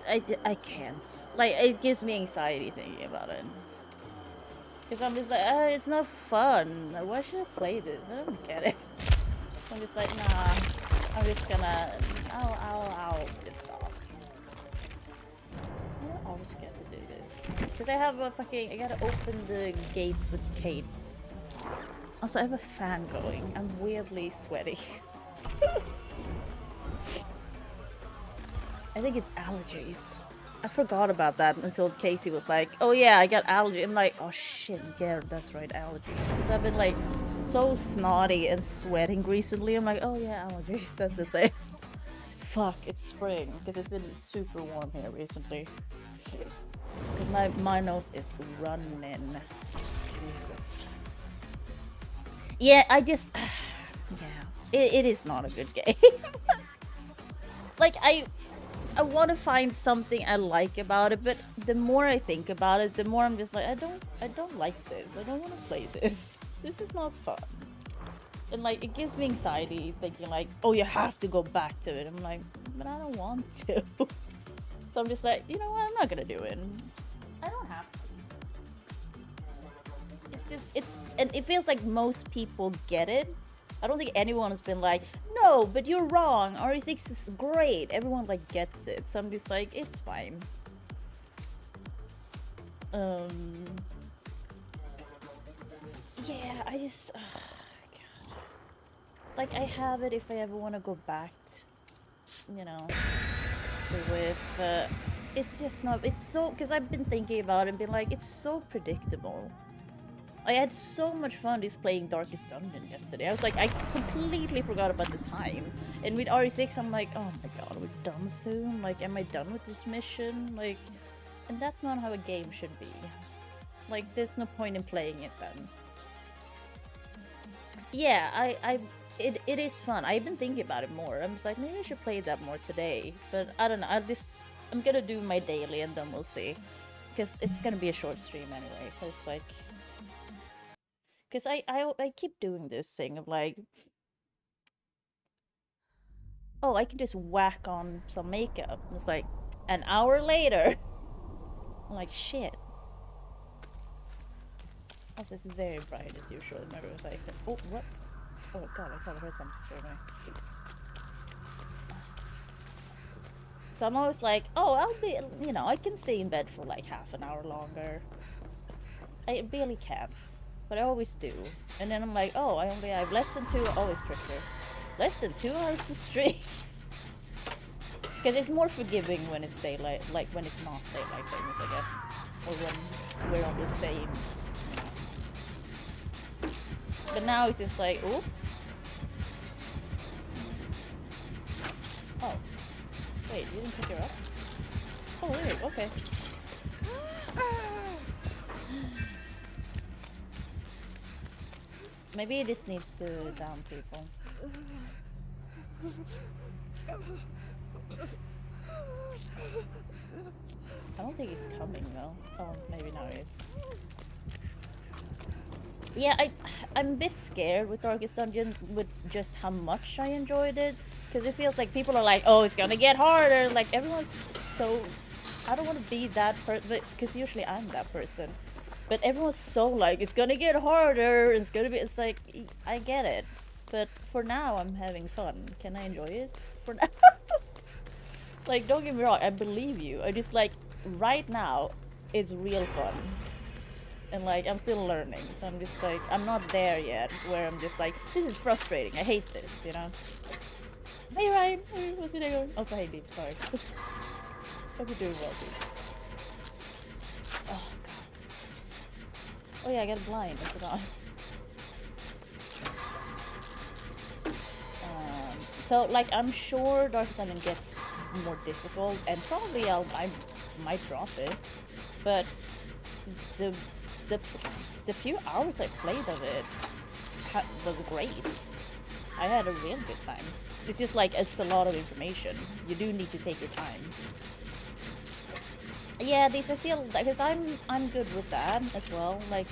I can't. Like, it gives me anxiety thinking about it. Because I'm just like, it's not fun. Why should I play this? I don't get it. I'm just like, nah. I'm just gonna... I'll just stop. I don't always get to do this. Because I have a fucking... I gotta open the gates with Kate. Also, I have a fan going. I'm weirdly sweaty. I think it's allergies. I forgot about that until Casey was like, oh yeah, I got allergies. I'm like, oh shit, yeah, that's right, allergies. Because I've been like so snotty and sweating recently. I'm like, oh yeah, allergies, that's the thing. Fuck, it's spring. Because it's been super warm here recently. Because my nose is running. Jesus. Yeah, I just... yeah, it is not a good game. Like, I want to find something I like about it, but the more I think about it, the more I'm just like, I don't like this. I don't want to play this. This is not fun. And like, it gives me anxiety thinking like, oh, you have to go back to it. I'm like, but I don't want to. So I'm just like, you know what? I'm not gonna do it. I don't have to. And it feels like most people get it. I don't think anyone has been like, no, but you're wrong. RE6 is great. Everyone like gets it. So I'm just like, it's fine. Yeah, I just, God. Like, I have it if I ever want to go back, you know, to it, but it's just not, it's so, because I've been thinking about it and been like, it's so predictable. I had so much fun just playing Darkest Dungeon yesterday. I was like, I completely forgot about the time. And with RE6, I'm like, oh my god, we're done soon? Like, am I done with this mission? Like, and that's not how a game should be. Like, there's no point in playing it then. Yeah, it is fun. I've been thinking about it more. I'm just like, maybe I should play that more today. But I don't know, I'm gonna do my daily and then we'll see. Because it's gonna be a short stream anyway, so it's like... Because I keep doing this thing of like, oh, I can just whack on some makeup. It's like, an hour later. I'm like, shit. Also, it's very bright as usual in my room, so I said, oh, what? Oh god, I thought I heard something straight away. So I'm always like, oh, I'll be, you know, I can stay in bed for like half an hour longer. I really can't. But I always do. And then I'm like, oh, I only have less than 2, always trigger. Less than 2 hours to stream. Because it's more forgiving when it's daylight, like when it's not daylight savings, I guess. Or when we're on the same, you know. But now it's just like, oh. Oh. Wait, you didn't pick her up? Oh, weird, okay. Maybe it just needs to down people. I don't think he's coming though. Oh, maybe now he is. Yeah, I'm a bit scared with Darkest Dungeon with just how much I enjoyed it. Because it feels like people are like, oh, it's gonna get harder. Like, everyone's so... I don't want to be that person, because usually I'm that person. But everyone's so like, it's gonna get harder, it's gonna be, it's like, I get it. But for now, I'm having fun. Can I enjoy it? For now? Like, don't get me wrong, I believe you. I just like, right now, it's real fun. And like, I'm still learning. So I'm just like, I'm not there yet, where I'm just like, this is frustrating, I hate this, you know? Hey Ryan, hey, what's your day going? Also, hey Deep, sorry. Hope you're doing well, Deep. Oh, oh yeah, I got a blind, I forgot. So like, I'm sure Darkest Dungeon gets more difficult, and probably I might drop it, but the few hours I played of it was great. I had a real good time. It's just like, it's a lot of information. You do need to take your time. Yeah, these I feel, because I'm good with that as well. Like,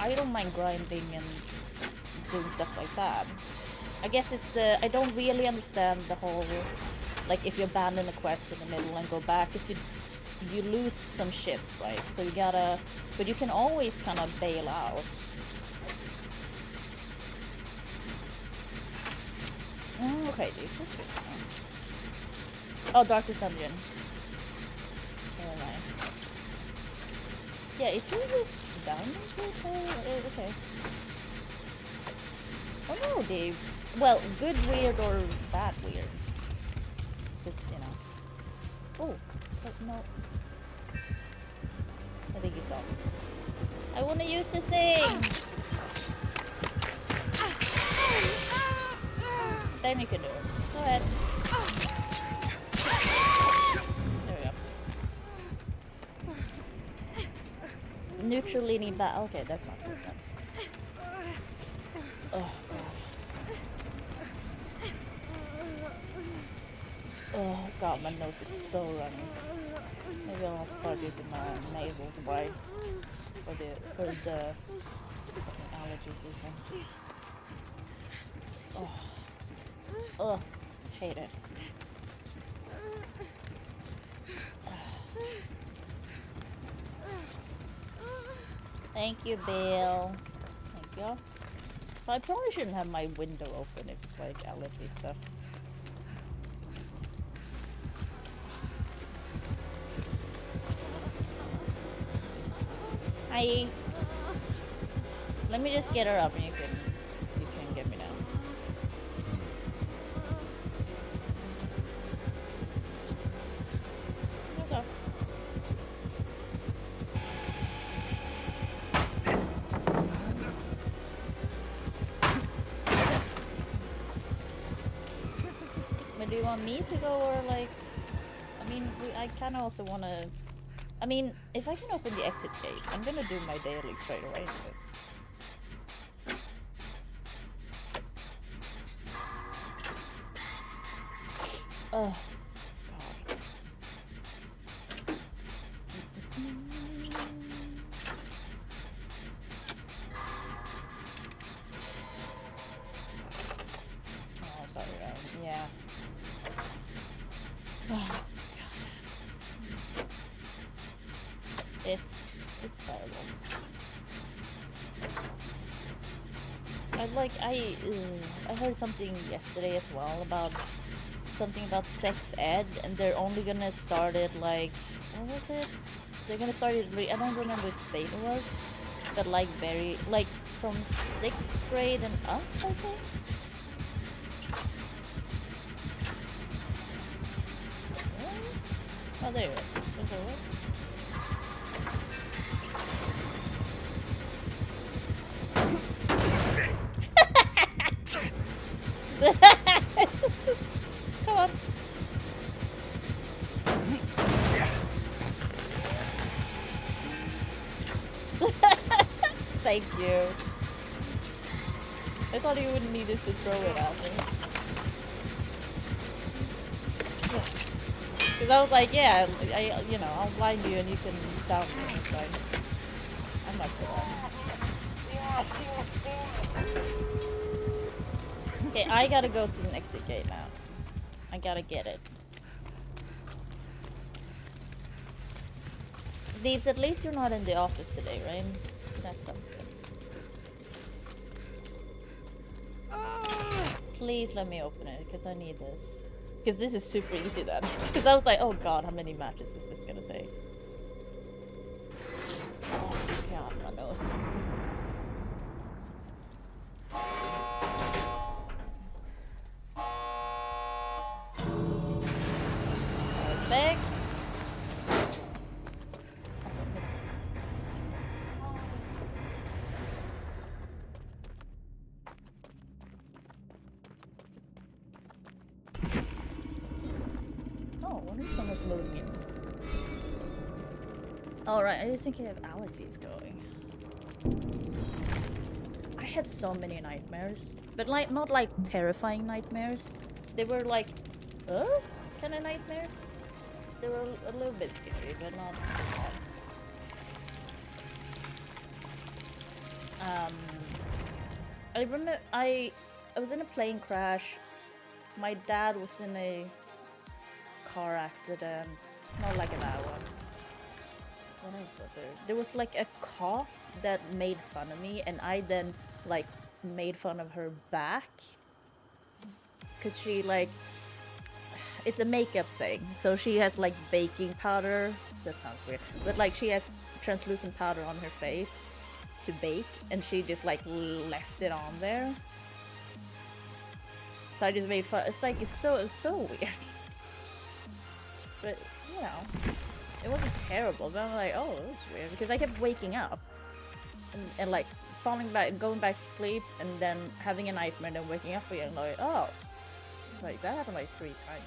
I don't mind grinding and doing stuff like that. I guess it's I don't really understand the whole like if you abandon a quest in the middle and go back, because you lose some shit, right? So you gotta, but you can always kind of bail out. Okay, dude, this is fine. Oh, Darkest Dungeon. Oh, nice. Yeah, is he just down there? Okay. Oh no, Dave. Well, good weird or bad weird. Just, you know. Oh, but no. I think you saw me. I wanna use the thing! Then you can do it. Go ahead. There we go. Neutral leaning back. Okay, that's not good then. Oh, God. Oh, God, my nose is so running. Maybe I'll have to start using my nasals wide for the fucking allergy season. Oh. Ugh. Hate it. Thank you, Bill. Thank you. I probably shouldn't have my window open if it's like allergy stuff. Hi. Let me just get her up and you can get me down. Okay. But do you want me to go or like? I mean, I kind of also want to. I mean, if I can open the exit gate, I'm gonna do my daily straight away into this. Oh, God. Oh, sorry, yeah. Oh, it's terrible. I heard something yesterday as well about something about sex ed, and they're only gonna start it like, what was it? They're gonna start it, I don't remember which state it was, but like from 6th grade and up, I think. Oh, there you go. There's a what? Come on. Thank you. I thought you would need it to throw it at me. Because I was like, yeah, you know, I'll blind you and you can down me. It's fine. I'm not sure. Okay, I gotta go to the exit gate now. I gotta get it. Deeps, at least you're not in the office today, right? So that's something. Please let me open it, because I need this. Because this is super easy then. Because I was like, oh god, how many matches is this gonna take? Oh god, my nose. Perfect. Oh, I wonder if someone's moving in. Alright, I just think I have allergies going. I had so many nightmares. But like, not like terrifying nightmares. They were like, kind of nightmares. They were a little bit scary, but not bad. I remember I was in a plane crash. My dad was in a car accident. Not like that one. What else was there? There was like a cop that made fun of me, and I then like made fun of her back. Cause she like, it's a makeup thing. So she has like baking powder. That sounds weird. But like she has translucent powder on her face to bake, and she just like left it on there. So I just made fun. It's like it's so weird. But you know, it wasn't terrible. But I'm like, oh, it was weird because I kept waking up and like falling back and going back to sleep, and then having a nightmare, and then waking up again. Like, oh, like that happened like 3 times.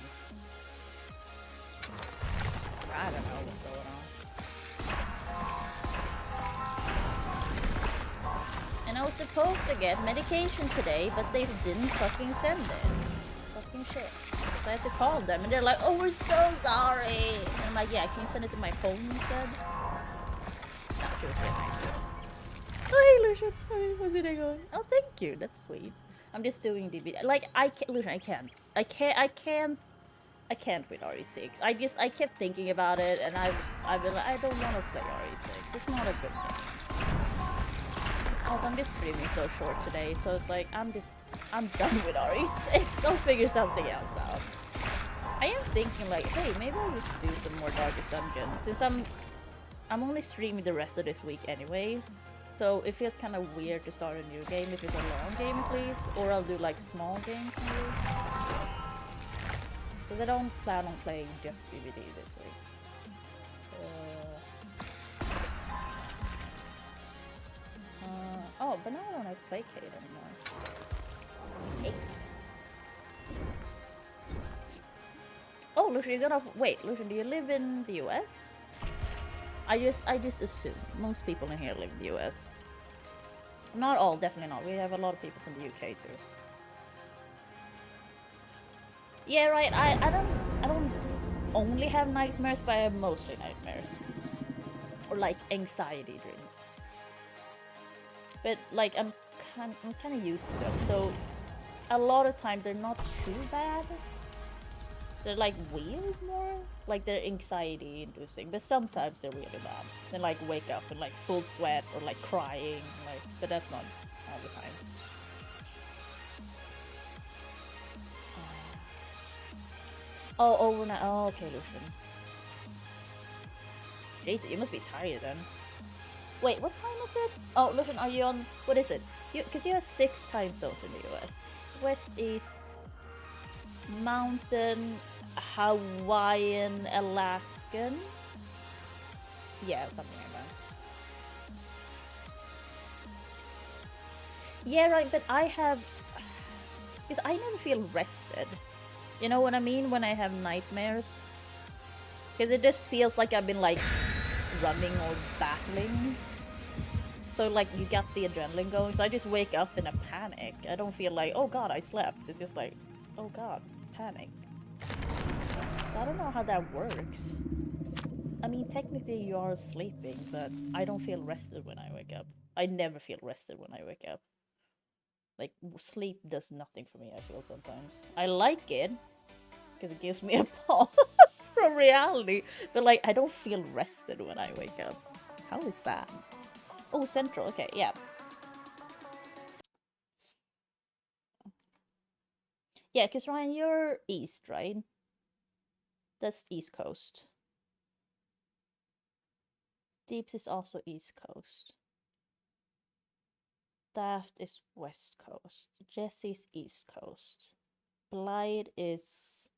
I don't know what's going on. And I was supposed to get medication today, but they didn't fucking send it. Fucking shit. So I had to call them, and they're like, oh, we're so sorry. And I'm like, yeah, can you send it to my phone instead? No, she was really nice. Oh, hey, Lucian. Hey, how's it going? Oh, thank you. That's sweet. I'm just doing DB. Like, I can't, Lucian, I can't with RE6. I kept thinking about it, and I've been like, I don't want to play RE6. It's not a good game. Also, I'm just streaming so short today, so it's like, I'm done with RE6. I'll figure something else out. I am thinking like, hey, maybe I'll just do some more Darkest Dungeon, since I'm only streaming the rest of this week anyway. So it feels kind of weird to start a new game if it's a long game at least, or I'll do like small games maybe. Because I don't plan on playing just DVD this week. Oh, but now I don't have Placate anymore. Ace. Oh, Lucian, you're gonna wait. Lucian, do you live in the US? I just assume most people in here live in the US. Not all, definitely not. We have a lot of people from the UK too. Yeah, right. I don't only have nightmares, but I have mostly nightmares, or like anxiety dreams. But like I'm kind of used to them, so a lot of times they're not too bad. They're like weird more, like they're anxiety inducing, but sometimes they're really bad. Then like wake up and like full sweat or like crying, like, but that's not all the time. Oh, overnight. Oh, okay, Lucian. Jesus, you must be tired then. Wait, what time is it? Oh, Lucian, are you on? What is it? Because you have 6 time zones in the US: West, East, Mountain, Hawaiian, Alaskan. Yeah, something like that. Yeah, right. But I have, because I never feel rested. You know what I mean when I have nightmares? Because it just feels like I've been like running or battling. So like you got the adrenaline going, so I just wake up in a panic. I don't feel like, oh god, I slept. It's just like, oh god, panic. So I don't know how that works. I mean, technically you are sleeping, but I don't feel rested when I wake up. I never feel rested when I wake up. Like, sleep does nothing for me, I feel sometimes. I like it, because it gives me a pause from reality. But like, I don't feel rested when I wake up. How is that? Oh, Central, okay, yeah. Yeah, because Ryan, you're East, right? That's East Coast. Deeps is also East Coast. Daft is West Coast. Jesse's East Coast. Blight is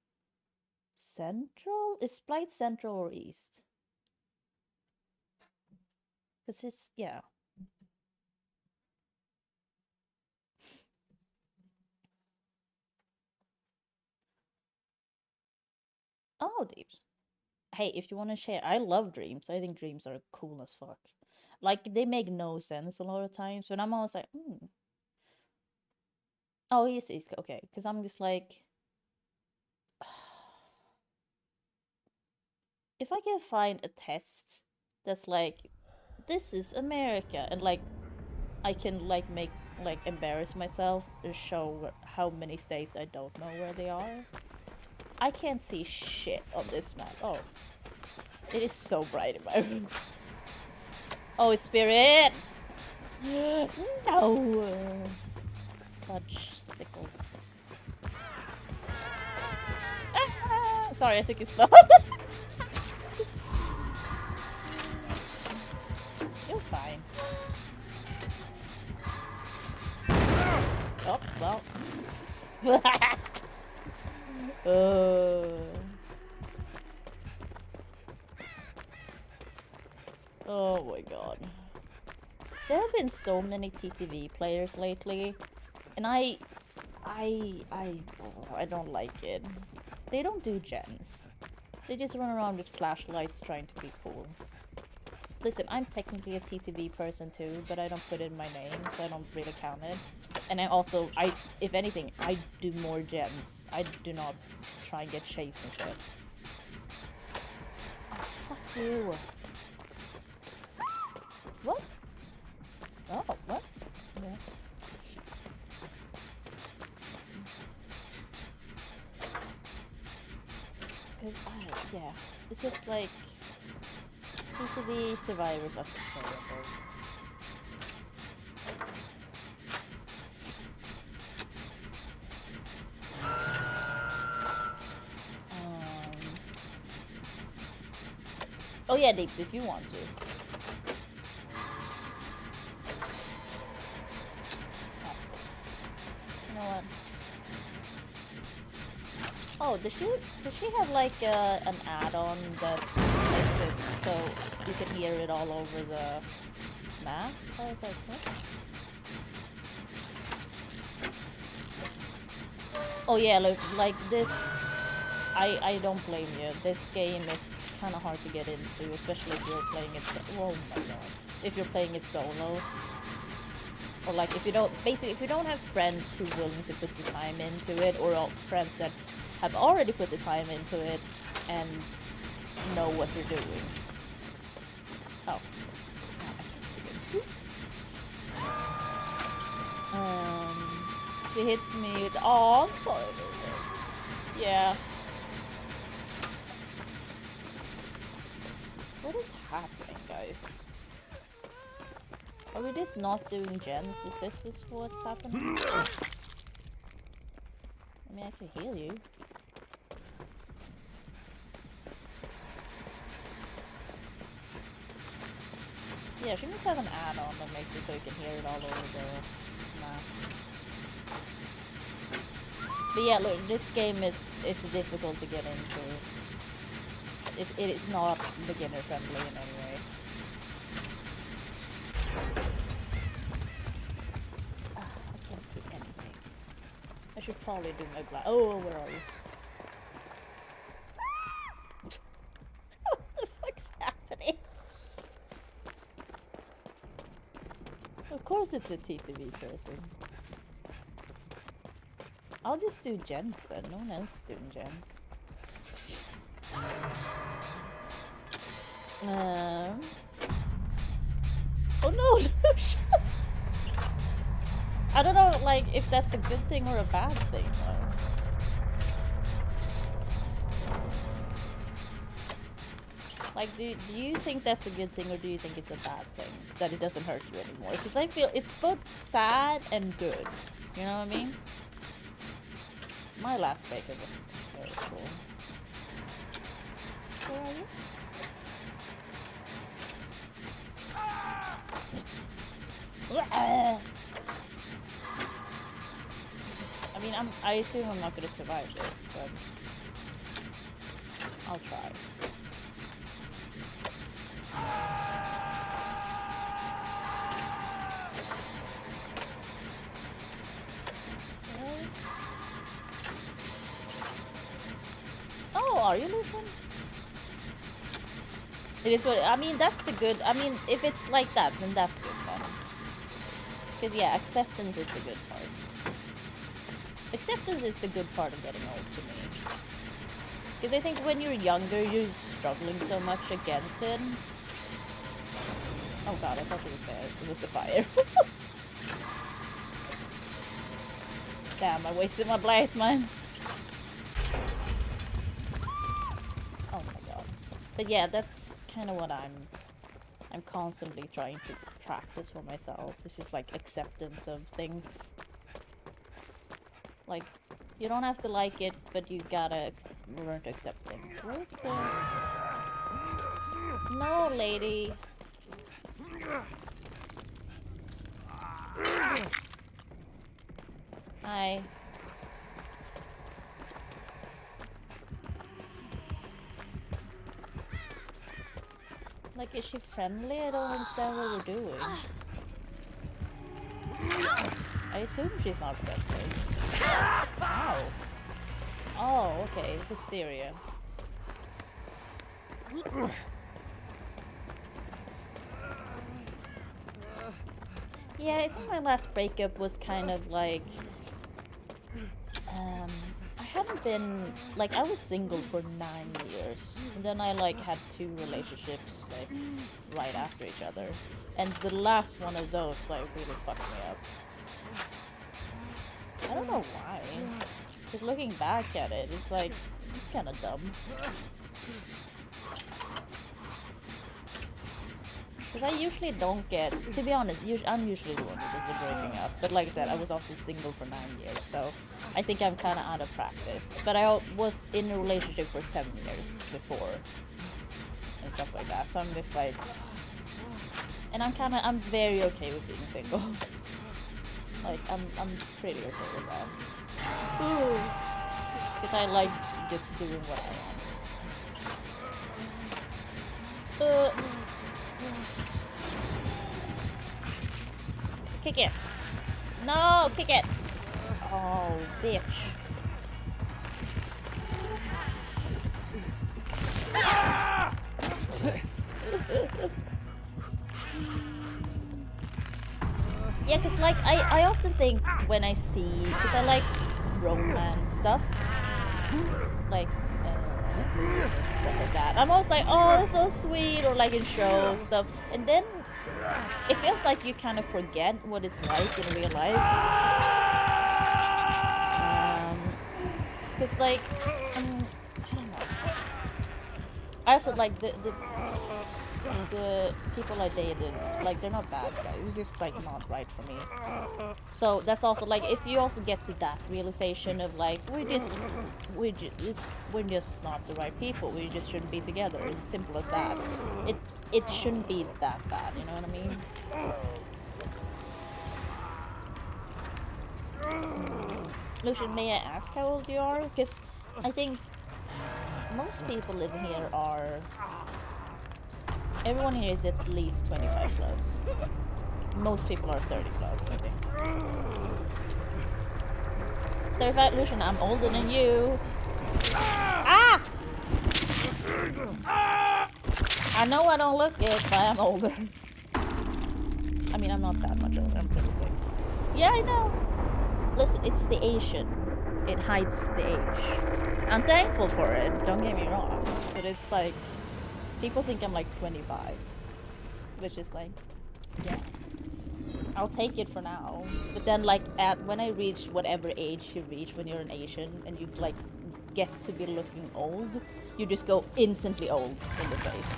Central? Is Blight Central or East? Because it's, yeah. Oh, Deeps. Hey, if you want to share, I love dreams. I think dreams are cool as fuck. Like, they make no sense a lot of times, but I'm always like, Oh, he's East Coast, okay. Because I'm just like, if I can find a test that's like, this is America, and like, I can like make, like, embarrass myself and show how many states I don't know where they are. I can't see shit on this map. Oh. It is so bright in my room. Oh, Spirit! No! Fudge sickles. Ah! Sorry, I took his spell. You're fine. Oh, well. Oh my god. There have been so many TTV players lately, and I don't like it. They don't do gens. They just run around with flashlights trying to be cool. Listen, I'm technically a TTV person too, but I don't put it in my name, so I don't really count it. And if anything, I do more gens. I do not try and get chased and shit. Oh, fuck you. What? Oh, what? Yeah. Because, yeah. It's just like... TTV survivors are terrible. Oh yeah, Deeps, if you want to. You know what? Oh, does she have like an add-on that makes it so you can hear it all over the map? So I was like, what? Oh yeah, like this, I don't blame you. This game is kind of hard to get into, especially if you're playing it. Oh my god, if you're playing it solo, or like if you don't have friends who are willing to put the time into it, or friends that have already put the time into it and know what they're doing. Oh, I can't see it. She hit me with. Oh, I'm sorry. Yeah. What is happening, guys? Are we just not doing gens? Is this what's happening? Let me actually heal you. Yeah, she must have an add-on that makes it so you can hear it all over the map. But yeah, look, this game is difficult to get into. It is not beginner friendly in any way. I can't see anything. I should probably do my black. Oh, where are you? What the fuck's happening? Of course it's a TTV person. I'll just do gens then. No one else is doing gens. Oh no! I don't know, like, if that's a good thing or a bad thing, though. Like, do you think that's a good thing, or do you think it's a bad thing? That it doesn't hurt you anymore? Because I feel it's both sad and good. You know what I mean? My laugh breaker was terrible. Where are you? I mean, I assume I'm not gonna survive this, but I'll try. Oh, are you Lucian? It is what I mean. That's the good. I mean, if it's like that, then that's good then. Because yeah, acceptance is the good part. Acceptance is the good part of getting old to me. Because I think when you're younger, you're struggling so much against it. Oh god, I thought it was the fire. Damn, I wasted my blaze, man. But yeah, that's kind of what I'm constantly trying to practice for myself. It's just like acceptance of things. Like, you don't have to like it, but you gotta learn to accept things. Where's the... No, lady. Hi. Like, is she friendly? I don't understand what we're doing. I assume she's not friendly. Ow. Oh, okay. Hysteria. Yeah, I think my last breakup was kind of like... I hadn't been... Like, I was single for 9 years. And then I, like, had 2 relationships, like, right after each other. And the last one of those, like, really fucked me up. I don't know why. Because looking back at it, it's like, it's kind of dumb. Because I usually don't get, to be honest, I'm usually the one who does the breaking up. But like I said, I was also single for 9 years, so I think I'm kind of out of practice. But I was in a relationship for 7 years before, and stuff like that. So I'm just like, and I'm very okay with being single. Like, I'm pretty okay with that. Because I like just doing what I want. Kick it. No, kick it. Oh, bitch. Yeah, because like I often think when I see, because I like romance stuff, like stuff like that. I'm always like, oh, that's so sweet, or like in shows stuff, and then it feels like you kind of forget what it's like in real life. Because like, I don't know. I also like the people I dated, like they're not bad guys, it's just like not right for me. So that's also like, if you also get to that realization of like, we're just not the right people, we just shouldn't be together, as simple as that. It shouldn't be that bad, you know what I mean? Lucian, may I ask how old you are? Because I think most people living here are... Everyone here is at least 25 plus. Most people are 30 plus, I think. 35, Lucian, I'm older than you. Ah! I know I don't look it, but I'm older. I mean, I'm not that much older, I'm 36. Yeah, I know. Listen, it's the Asian. It hides the age. I'm thankful for it, don't get me wrong. But it's like, people think I'm like 25. Which is like, yeah. I'll take it for now. But then like, when I reach whatever age you reach when you're an Asian, and you like get to be looking old, you just go instantly old in the face.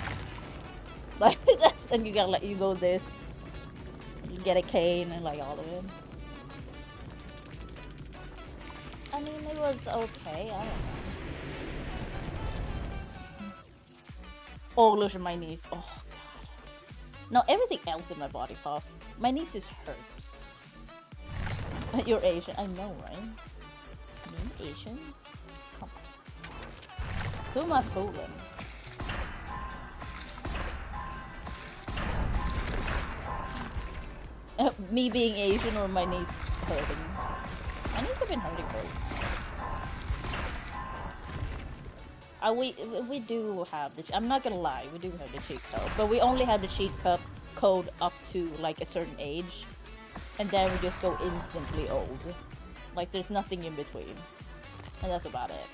Like, that's, and you gotta let you go this. You get a cane and like all of it. I mean, it was okay, I don't know. Oh, look at my knees. Oh, God. No, everything else in my body passed. My knees is hurt. You're Asian. I know, right? Me, Asian? Come on. Who am I fooling? Me being Asian or my knees hurting? My knees have been hurting for we do have the... I'm not gonna lie, we do have the cheat code. But we only have the cheat code up to like a certain age. And then we just go instantly old. Like, there's nothing in between. And that's about it.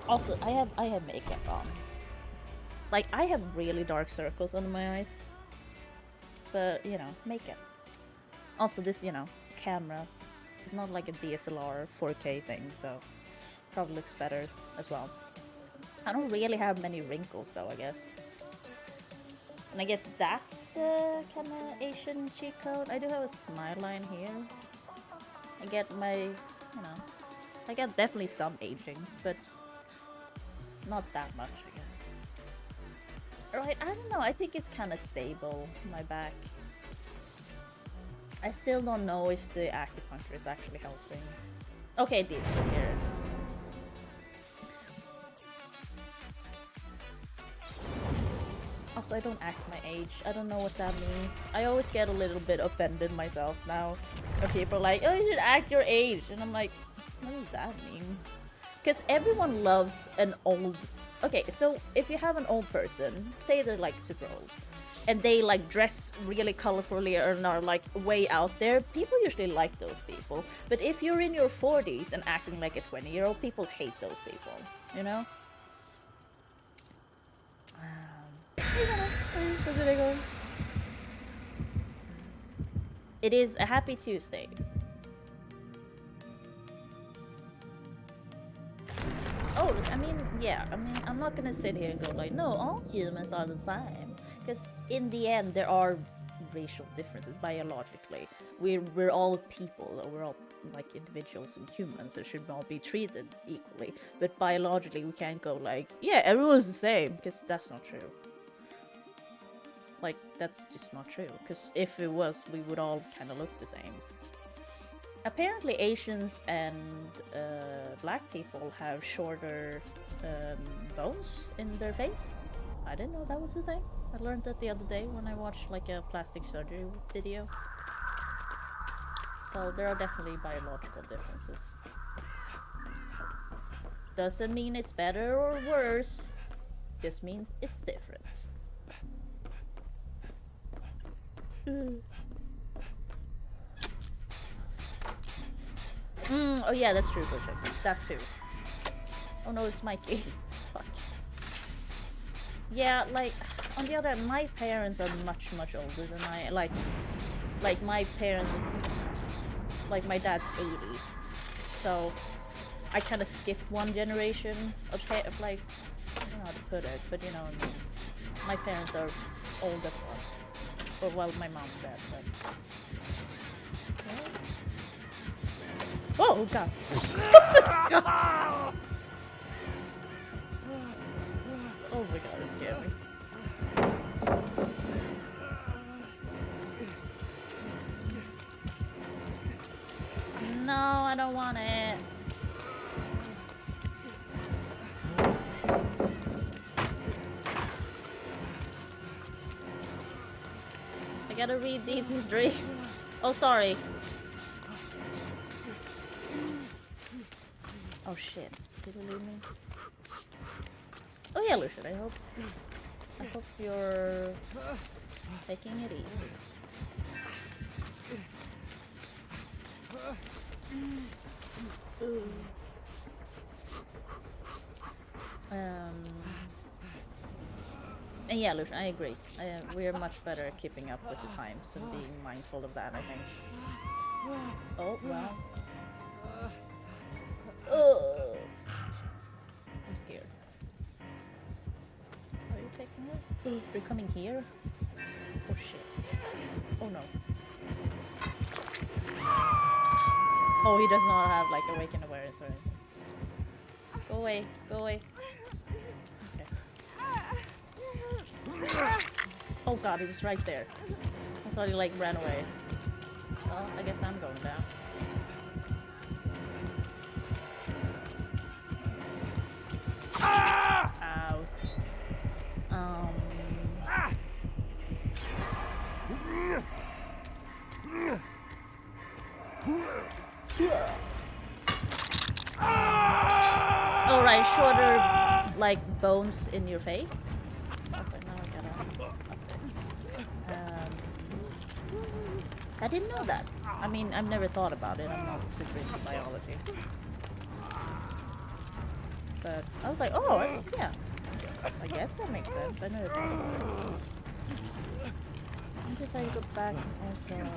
Also, I have makeup on. Like, I have really dark circles under my eyes. But, you know, makeup. Also, this, you know, camera. It's not like a DSLR 4K thing, so... probably looks better as well. I don't really have many wrinkles though, I guess. And I guess that's the kind of Asian cheat code. I do have a smile line here. I get my, I get definitely some aging, but not that much, I guess. Right, I don't know. I think it's kind of stable, my back. I still don't know if the acupuncture is actually helping. Okay, it did. Let's hear it. Also, I don't act my age. I don't know what that means. I always get a little bit offended myself now when people are like, oh, you should act your age. And I'm like, what does that mean? Because everyone loves an old... Okay, so if you have an old person, say they're like super old, and they like dress really colorfully and are like way out there, people usually like those people. But if you're in your 40s and acting like a 20-year-old, people hate those people, you know? It is a happy Tuesday. Oh, I mean, yeah, I'm not gonna sit here and go like, no, all humans are the same. Because in the end, there are racial differences biologically. We're all people, or we're all like individuals and humans that should all be treated equally. But biologically, we can't go like, yeah, everyone's the same, because that's not true. Like, that's just not true, because if it was, we would all kind of look the same. Apparently Asians and black people have shorter bones in their face. I didn't know that was a thing. I learned that the other day when I watched like a plastic surgery video. So there are definitely biological differences. Doesn't mean it's better or worse, just means it's different. Oh yeah, that's true, Butcher. That too. Oh no, it's Mikey. Fuck. Yeah, like, on the other hand, my parents are much older than I. Like my parents, like my dad's 80. So, I kind of skipped one generation of like, I don't know how to put it, but you know what I mean. My parents are old as fuck. Or well, my mom said, but... Oh god. God. Oh my god, it scared me. No, I don't want it. I gotta read Deep's history. Oh, sorry. Oh shit, did he leave me? Oh yeah, Lucian, I hope you're taking it easy. And yeah, Lucian, I agree. We're much better at keeping up with the times and being mindful of that, I think. Oh, wow. I'm scared. Are you taking it? You're coming here? Oh shit. Oh no. Oh, he does not have like awakened awareness or anything. Go away, go away. Okay. Oh god, he was right there. I thought he like ran away. Well, I guess I'm going down. Ouch. Alright, shorter like bones in your face. I was like, now I gotta up it. I didn't know that. I mean, I've never thought about it. I'm not super into biology. But I was like, oh, yeah. I guess that makes sense. I never thought about it. I guess I go back and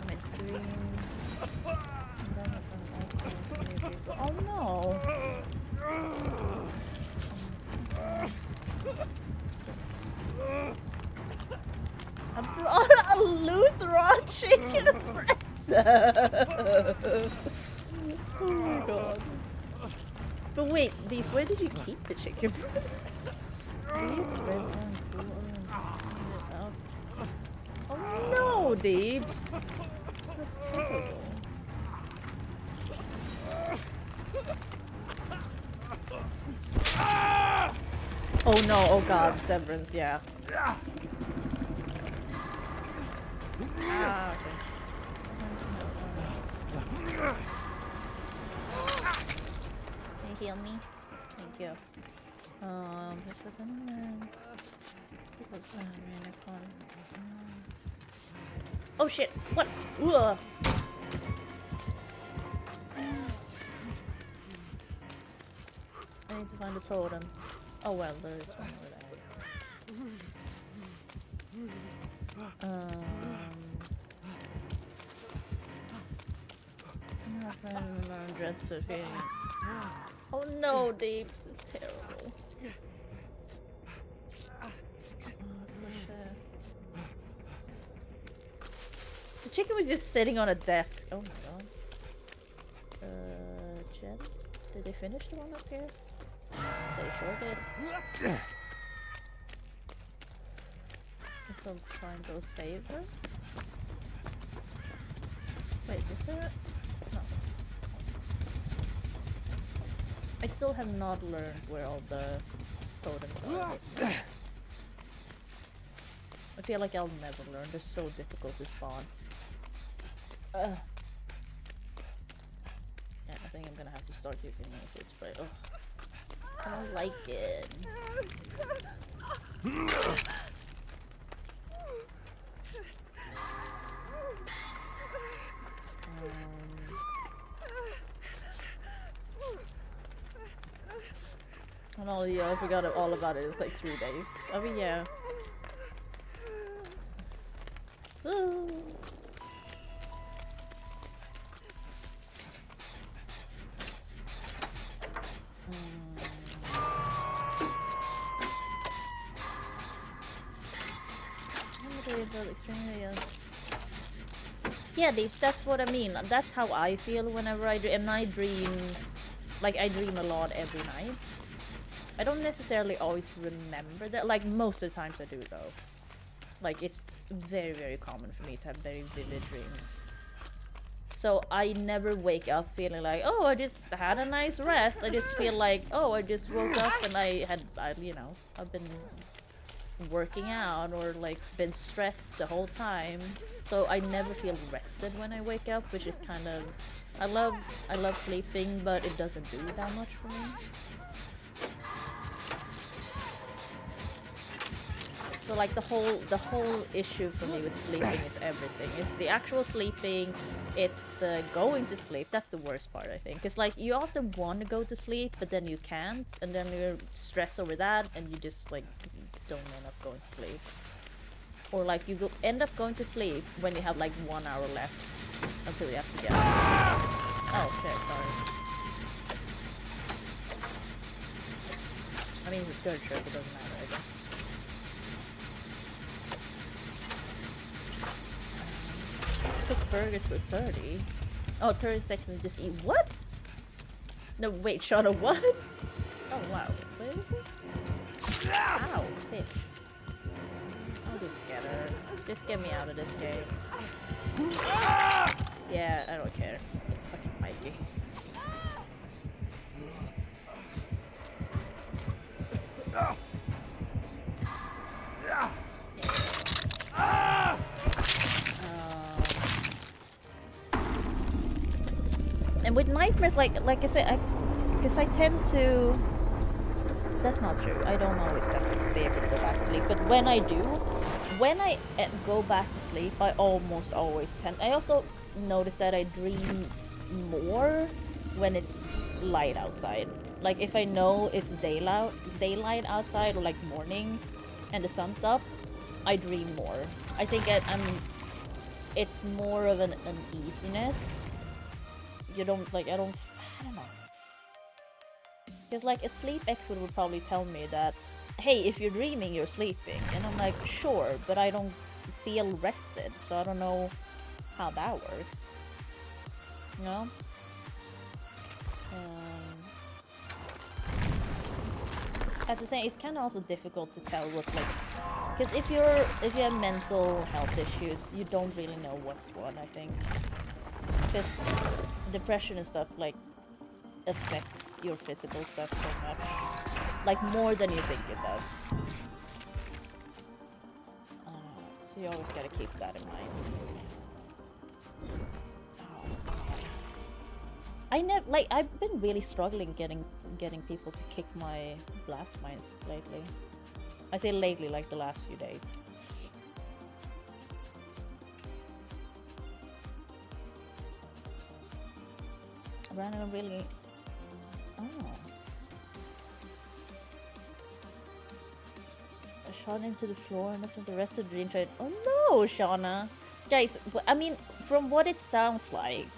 my dream. And then Oh no! I brought a loose raw chicken breast! Oh my god. But wait, these, where did you keep the chicken breast? Oh no, Deeps! That's terrible. Oh no, oh god, Severance, yeah. Ah, okay. Can you heal me? Thank you. Oh shit! What? Ugh. I need to find a totem. Oh well, there is one over there. I'm not finding an undressed feeling. Oh no, Deeps, it's terrible. The chicken was just sitting on a desk. Oh my god. Jen? Did they finish the one up here? They sure did. Guess I'll try and go save her. Wait, is there a... No. I still have not learned where all the totems are at this point. I feel like I'll never learn. They're so difficult to spawn. Yeah, I think I'm gonna have to start using nasal spray. Ugh. I don't like it. And all, yeah, I forgot all about it. It's like 3 days. I mean, yeah. Yeah, Deeps, that's what I mean. That's how I feel whenever I dream. And I dream, like, I dream a lot every night. I don't necessarily always remember that. Like, most of the times I do, though. Like, it's very, very common for me to have very vivid dreams. So I never wake up feeling like, oh, I just had a nice rest. I just feel like, oh, I just woke up and you know, I've been working out or like been stressed the whole time. So I never feel rested when I wake up, which is kind of, I love sleeping, but it doesn't do that much for me. So like the whole issue for me with sleeping is everything. It's the actual sleeping, it's the going to sleep. That's the worst part, I think. It's like you often want to go to sleep, but then you can't, and then you're stressed over that, and you just like don't end up going to sleep. Or like you end up going to sleep when you have like 1 hour left until you have to get up. Oh shit, sorry. I mean, it's a third shirt, it doesn't matter, I guess. Cook burgers for 30. Oh, 30 seconds and just eat what? No, wait, shot of what? Oh wow, where is it? Ow, bitch. I'll just get her. Just get me out of this game. Yeah, I don't care. Fucking Mikey. And with nightmares, like I said, because I tend to. That's not true. I don't always have to be able to go back to sleep, but when I do, when I go back to sleep, I almost always tend. I also notice that I dream more when it's light outside. Like if I know it's daylight outside, or like morning, and the sun's up, I dream more. I think it's more of an uneasiness. You don't like, I don't I don't know. Because like a sleep expert would probably tell me that, hey, if you're dreaming, you're sleeping. And I'm like, sure, but I don't feel rested, so I don't know how that works. You know? At the same, it's kind of also difficult to tell what's like, because if you have mental health issues, you don't really know what's what. I think, because depression and stuff like affects your physical stuff so much, like more than you think it does. So you always gotta keep that in mind. I've been really struggling getting people to kick my blast mines lately. I say lately, like the last few days. Random really. Oh. I shot into the floor and that's what the rest of the dream tried. Oh no, Shauna! Guys, I mean, from what it sounds like.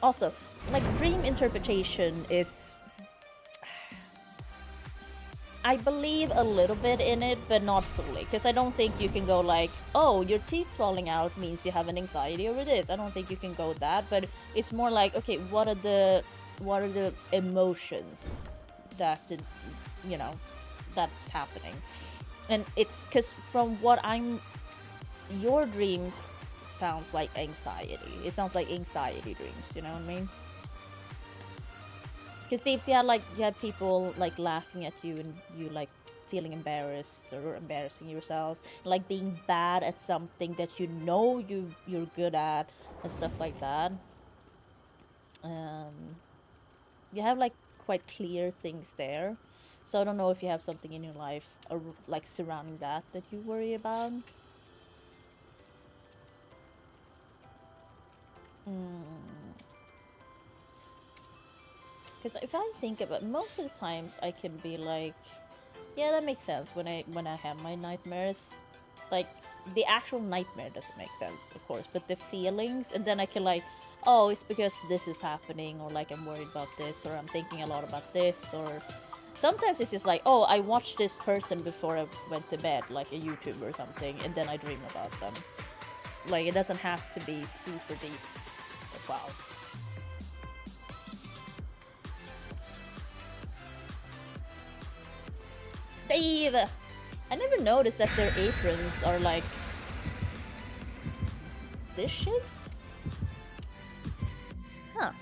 Also, like, dream interpretation is... I believe a little bit in it, but not fully. Because I don't think you can go like, oh, your teeth falling out means you have an anxiety over this. I don't think you can go that, but it's more like, okay, what are the emotions that, you know, that's happening? And it's because from what your dreams sounds like anxiety. It sounds like anxiety dreams, you know what I mean? Because Deeps, you had people like laughing at you and you like feeling embarrassed or embarrassing yourself, like being bad at something that you know you're good at and stuff like that. You have like quite clear things there, so I don't know if you have something in your life or like surrounding that you worry about. Because if I think about most of the times, I can be like, yeah, that makes sense when I have my nightmares. Like, the actual nightmare doesn't make sense, of course, but the feelings, and then I can like, oh, it's because this is happening, or like I'm worried about this, or I'm thinking a lot about this, or sometimes it's just like, oh, I watched this person before I went to bed, like a YouTuber or something, and then I dream about them. Like, it doesn't have to be super deep as well. Steve! I never noticed that their aprons are like this shit? Huh.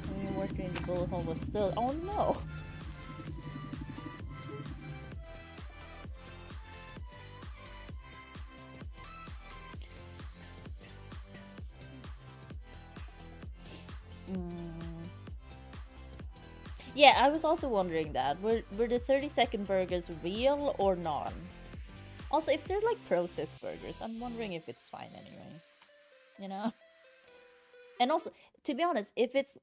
When you're working in the bullet hole was still. Oh no! Yeah, I was also wondering that. Were the 30-second burgers real or non? Also, if they're like processed burgers, I'm wondering if it's fine anyway. You know? And also, to be honest, if it's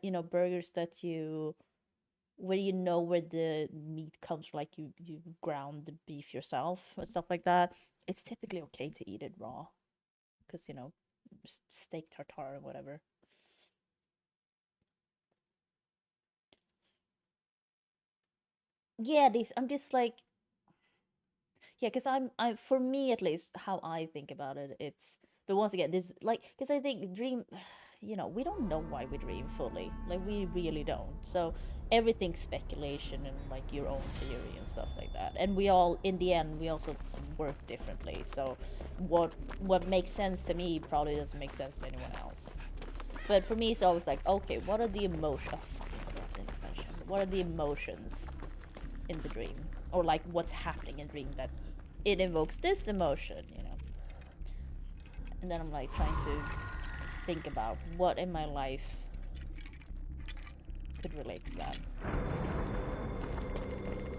you know, burgers that where you know where the meat comes from, like you ground the beef yourself and stuff like that, it's typically okay to eat it raw. Because, you know, steak tartare or whatever. Yeah, I'm just like, yeah, because I for me at least, how I think about it, it's, but once again, this like, because I think dream, you know, we don't know why we dream fully, like we really don't. So everything's speculation and like your own theory and stuff like that. And we all, in the end, we also work differently. So what makes sense to me probably doesn't make sense to anyone else. But for me, it's always like, okay, what are the emotions? Oh, fucking crap, intention. What are the emotions in the dream, or like what's happening in dream that it invokes this emotion, you know? And then I'm like trying to think about what in my life could relate to that.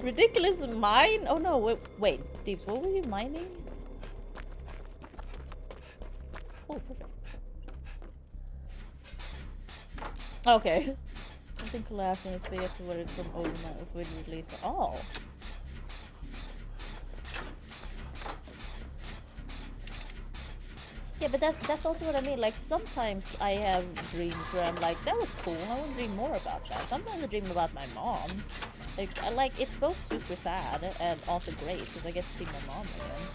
Ridiculous mine? Oh no, wait, Deeps, what were you mining? Oh, perfect. Okay. Something collapsing is big as to what it's from overnight with release. Oh. Yeah, but that's also what I mean. Like sometimes I have dreams where I'm like, that was cool. I want to dream more about that. Sometimes I dream about my mom. Like I like it's both super sad and also great because I get to see my mom again.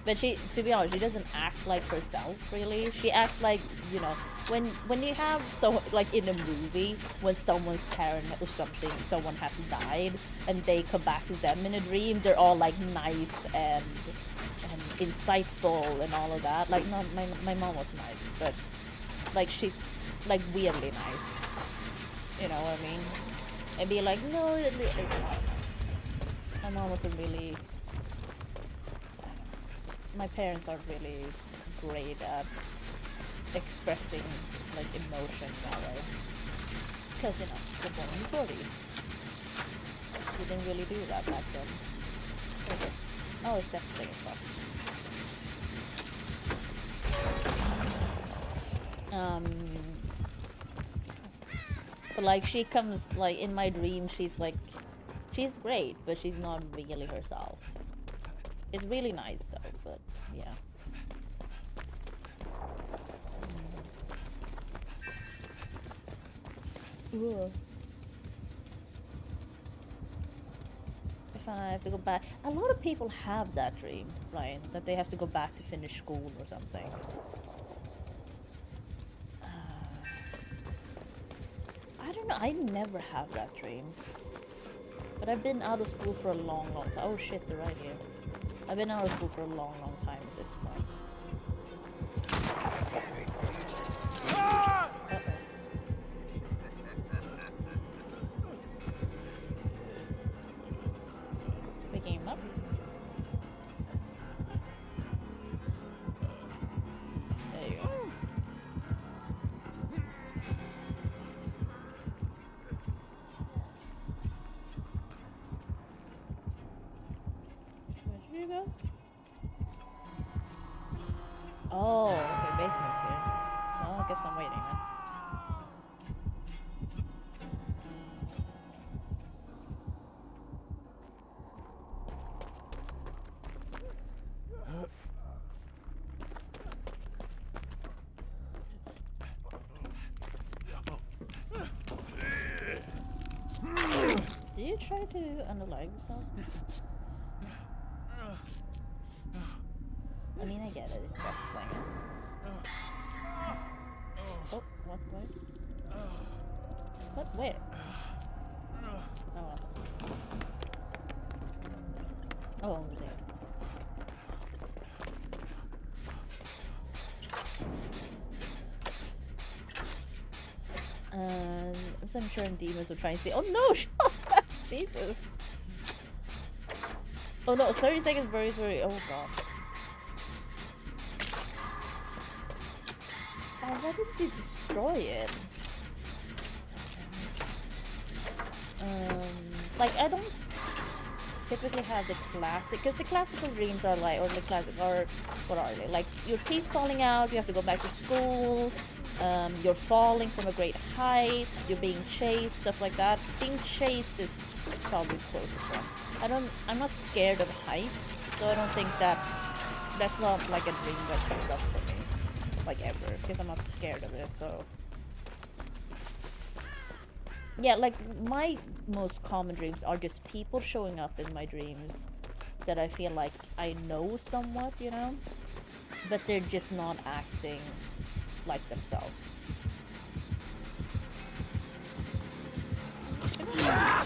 But she, to be honest, she doesn't act like herself really. She acts like, you know, when you have so like in a movie when someone's parent or something, someone has died and they come back to them in a dream, they're all like nice and insightful and all of that. Like not my mom was nice, but like she's like weirdly nice. You know what I mean? And be like, no, my mom wasn't really. My parents aren't really great at expressing like emotions that way. Because you know, they're born in the 40s. We didn't really do that back then. Okay. Oh, it's devastating stuff. But like she comes like in my dream, she's like, she's great, but she's not really herself. It's really nice though, but yeah. Ugh. If I have to go back, a lot of people have that dream, right? That they have to go back to finish school or something. I don't know. I never have that dream. But I've been out of school for a long, long time. Oh shit, they're right here. I've been out of school for a long, long time at this point. Uh-oh. Picking him up. There you go. Where did you go? Oh, okay, basement's here. Well, I guess I'm waiting then. Did you try to unalive yourself? I mean, I get it, it's wrestling. Oh, what, where? What, where? Oh, oh, over there. I'm sure demons will try and see. Oh no! Shut up! Jesus! Oh no, 30 seconds very, very. Oh god. Oh, why did you destroy it? Like I don't typically have the classic, because the classical dreams are like, or the classic, or what are they? Like your teeth falling out, you have to go back to school. You're falling from a great height, you're being chased, stuff like that. Being chased is probably the closest one. I'm not scared of heights, so I don't think that's not like a dream that comes up for me, like ever, because I'm not scared of it, so. Yeah, like my most common dreams are just people showing up in my dreams that I feel like I know somewhat, you know? But they're just not acting like themselves.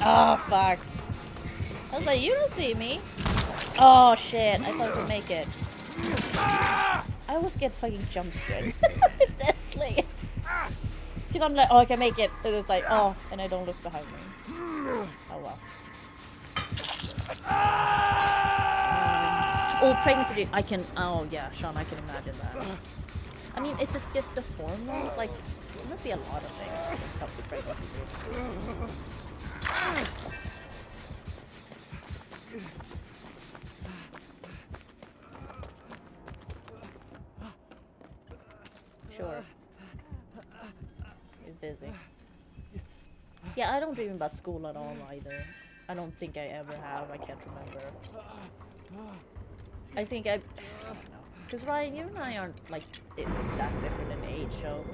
Oh fuck. I was like, you don't see me. Oh shit, I thought I could make it. I always get fucking jump scared. Deathly. Because I'm like, oh, I can make it. And it's like, oh, and I don't look behind me. Oh well. Oh, pregnancy. I can. Oh yeah, Sean, I can imagine that. I mean, is it just the hormones? Like, there must be a lot of things when it comes to pregnancy. Sure. He's busy. Yeah, I don't dream about school at all either. I don't think I ever have. I can't remember. I think I don't know. Because Ryan, you and I aren't like that different in age, so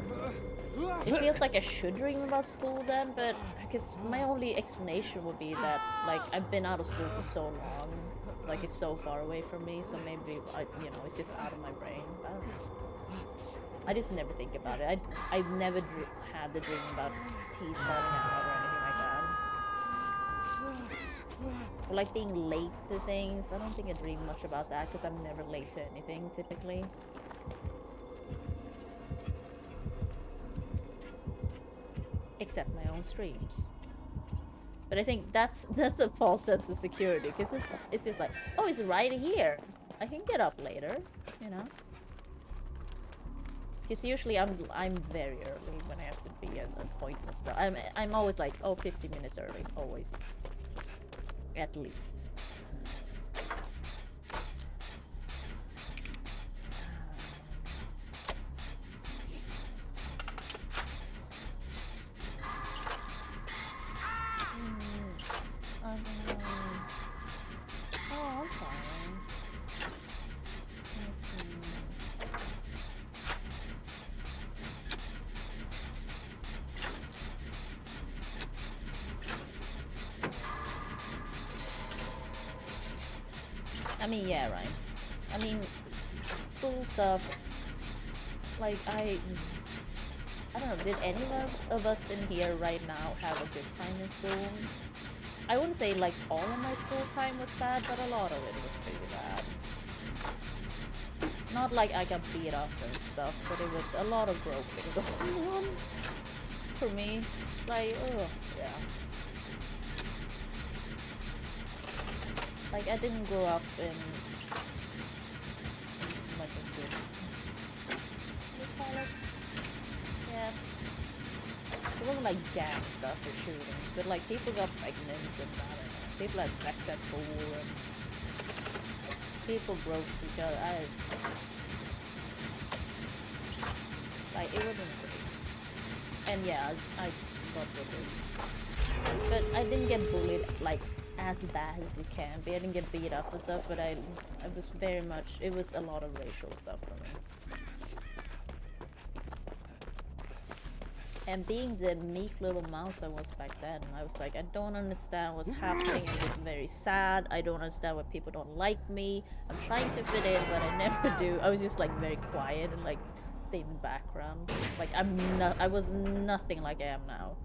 it feels like I should dream about school then. But because my only explanation would be that like I've been out of school for so long, like it's so far away from me, so maybe it's just out of my brain. I don't know. I just never think about it. I've never had the dream about teeth falling out or anything like that. Or like being late to things. I don't think I dream much about that because I'm never late to anything typically. Except my own streams. But I think that's a false sense of security because it's just like, oh, it's right here. I can get up later, you know. Because usually I'm very early when I have to be at an appointment stuff. I'm always like, oh, 50 minutes early, always. At least. Oh, I'm sorry. I mean, yeah, right. I mean, school stuff, like, I don't know, did any of us in here right now have a good time in school? I wouldn't say, like, all of my school time was bad, but a lot of it was pretty bad. Not like I got beat up and stuff, but it was a lot of groping going on for me. Like, ugh, yeah. Like, I didn't grow up in, like, a good, what do you call it? Yeah. It wasn't like gang stuff or shooting, but like, people got pregnant and I don't know. People had sex at school and people broke each other. Like, it wasn't great. And yeah, I got bullied. But I didn't get bullied, like, as bad as you can be. I didn't get beat up and stuff, but I was very much, it was a lot of racial stuff for me. And being the meek little mouse I was back then, I was like, I don't understand what's happening, I'm just very sad, I don't understand why people don't like me, I'm trying to fit in, but I never do. I was just like very quiet and like thin background. Like I was nothing like I am now.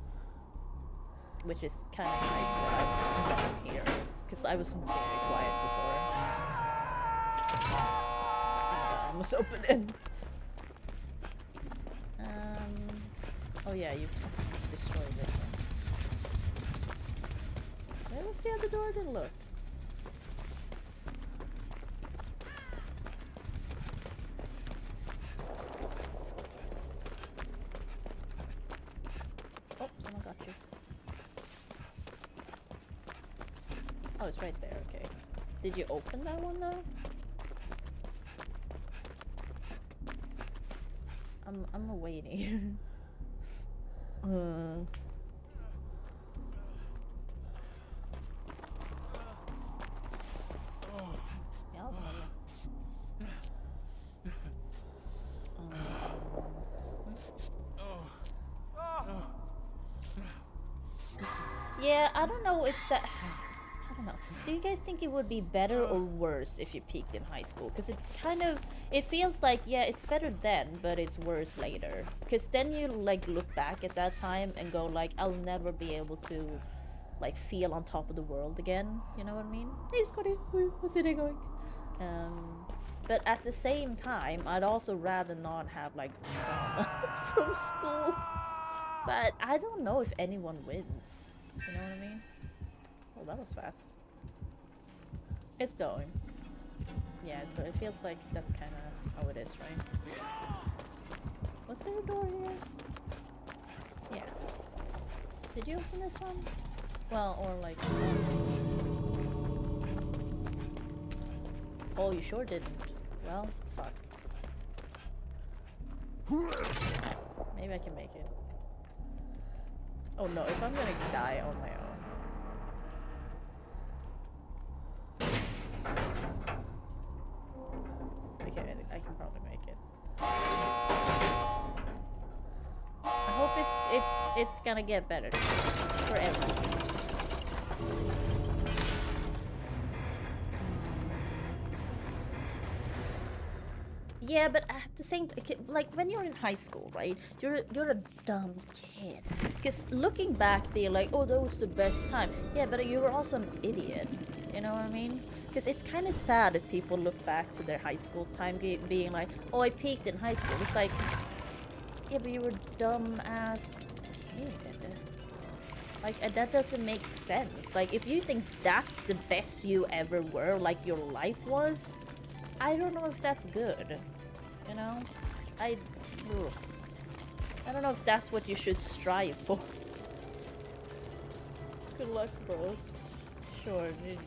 Which is kind of nice that I'm down here, because I was very quiet before. I almost opened it. Oh yeah, you destroyed this one. Let's see how the door didn't look. Oh, someone got you. Oh, it's right there, okay. Did you open that one though? I'm awaiting. Yeah, I don't know if that... I don't know. Do you guys think it would be better or worse if you peaked in high school? Because it kind of... It feels like, yeah, it's better then, but it's worse later. Because then you, like, look back at that time and go, like, I'll never be able to, like, feel on top of the world again. You know what I mean? Hey, Scotty, what's it going? But at the same time, I'd also rather not have, like, trauma from school. But I don't know if anyone wins. You know what I mean? Well, that was fast. It's going. Yeah, so it feels like that's kind of how it is, right? Was there a door here? Yeah. Did you open this one? Well, or like this one. Oh, you sure didn't. Well, fuck. Maybe I can make it. Oh no, if I'm gonna die on my own. Okay, I can it's gonna get better for everyone. Yeah, but at the same time, like when you're in high school, right? You're a dumb kid. Because looking back, being like, oh, that was the best time. Yeah, but you were also an idiot. You know what I mean? Because it's kind of sad if people look back to their high school time being like, oh, I peaked in high school. It's like, yeah, but you were dumb ass kid. Like, that doesn't make sense. Like, if you think that's the best you ever were, like your life was, I don't know if that's good. You know? I don't know if that's what you should strive for. Good luck, bros. Sure, GG.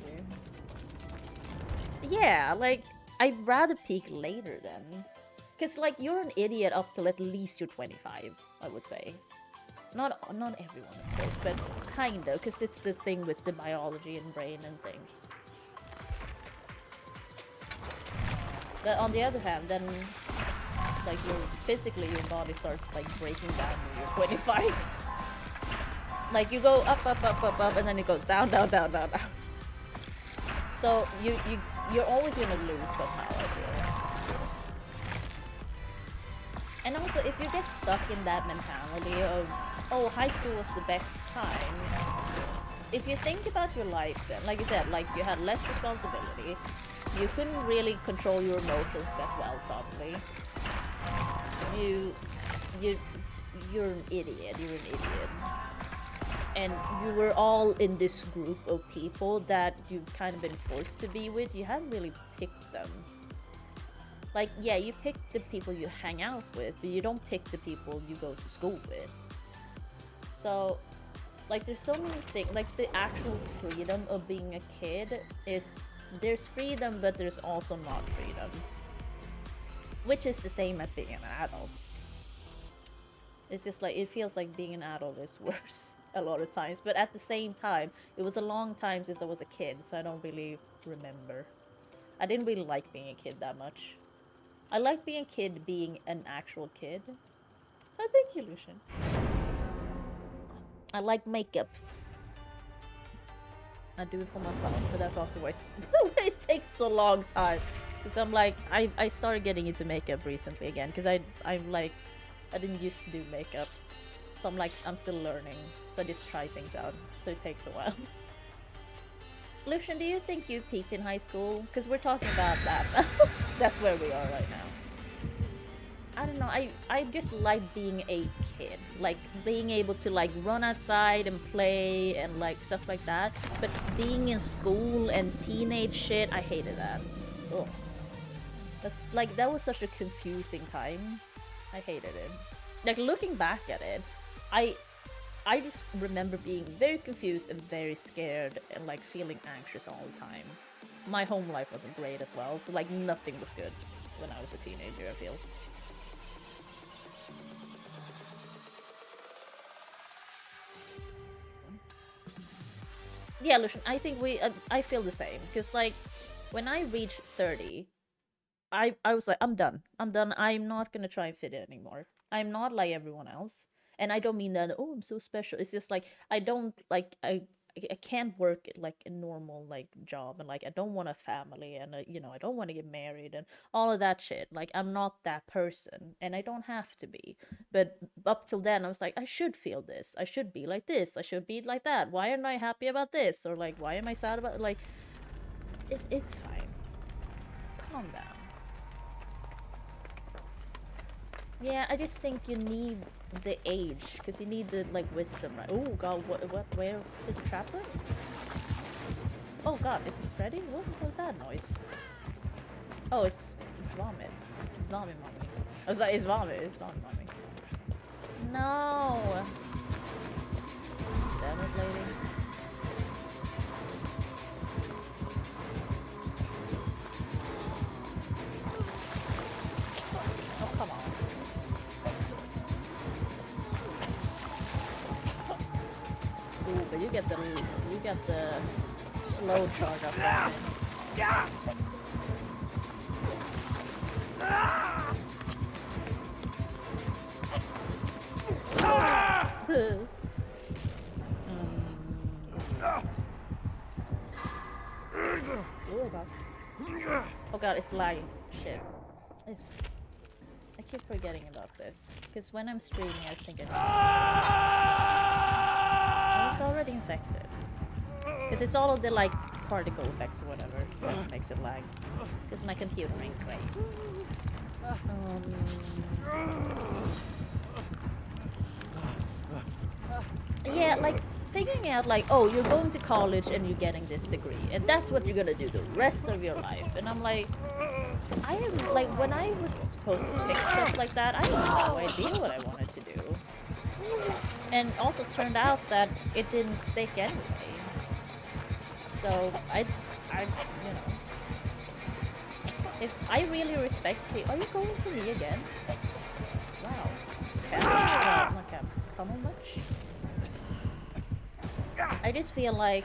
Yeah, like, I'd rather peak later then. Because, like, you're an idiot up till at least you're 25, I would say. Not everyone, of course, but kinda, because it's the thing with the biology and brain and things. But on the other hand, then, like, your body starts, like, breaking down when you're 25. Like, you go up, and then it goes down, down, down, down, down. So, you're always gonna lose somehow, I feel. And also, if you get stuck in that mentality of, oh, high school was the best time, if you think about your life then, like you said, like, you had less responsibility, you couldn't really control your emotions as well, probably. You're an idiot, And you were all in this group of people that you've kind of been forced to be with. You haven't really picked them. Like, yeah, you pick the people you hang out with, but you don't pick the people you go to school with. So, like, there's so many things, like, the actual freedom of being a kid is, there's freedom, but there's also not freedom. Which is the same as being an adult. It's just like, it feels like being an adult is worse a lot of times, but at the same time, it was a long time since I was a kid, so I don't really remember. I didn't really like being a kid that much. I like being a kid being an actual kid. Oh, thank you, Lucian. I like makeup. I do it for myself, but that's also why it takes so long time. Because I'm like, I started getting into makeup recently again, because I'm like, I didn't used to do makeup. So I'm like, I'm still learning. So I just try things out. So it takes a while. Lucian, do you think you peaked in high school? Because we're talking about that. That's where we are right now. I don't know, I just like being a kid. Like, being able to, like, run outside and play and, like, stuff like that. But being in school and teenage shit, I hated that. Ugh. That's, like, that was such a confusing time. I hated it. Like, looking back at it, I just remember being very confused and very scared and, like, feeling anxious all the time. My home life wasn't great as well, so, like, nothing was good when I was a teenager, I feel. Yeah, Lucian, I think I feel the same, because, like, when I reached 30, I was like, I'm done. I'm not gonna try and fit in anymore. I'm not like everyone else. And I don't mean that, oh, I'm so special. It's just like, I don't, like, I can't work like a normal, like, job, and, like, I don't want a family, and, you know, I don't want to get married and all of that shit. Like, I'm not that person, and I don't have to be. But up till then, I was like, I should feel this. I should be like this. I should be like that. Why am I happy about this? Or, like, why am I sad about, like, it's fine. Calm down. Yeah, I just think you need the age, because you need the, like, wisdom, right? Oh god, what, where is a trapper? Oh god, is it Freddy? What was that noise? Oh, it's vomit. Vomit mommy. I was like, it's vomit mommy. No! Damn it, lady. Oh, come on. Ooh, but you get the slow charge up there. Yeah. Oh god, it's lagging. Shit. I keep forgetting about this. Because when I'm streaming, I think I was already infected. Because it's all of the like particle effects or whatever that makes it lag. Because my computer ain't great. Yeah, like figuring out like, oh, you're going to college and you're getting this degree, and that's what you're gonna do the rest of your life. And I'm like, I am like, when I was supposed to pick stuff like that, I had no idea what I wanted to do. And also turned out that it didn't stick anyway. So I you know, if I really respect people. Are you going for me again? Wow. Not tunnel much. I just feel like,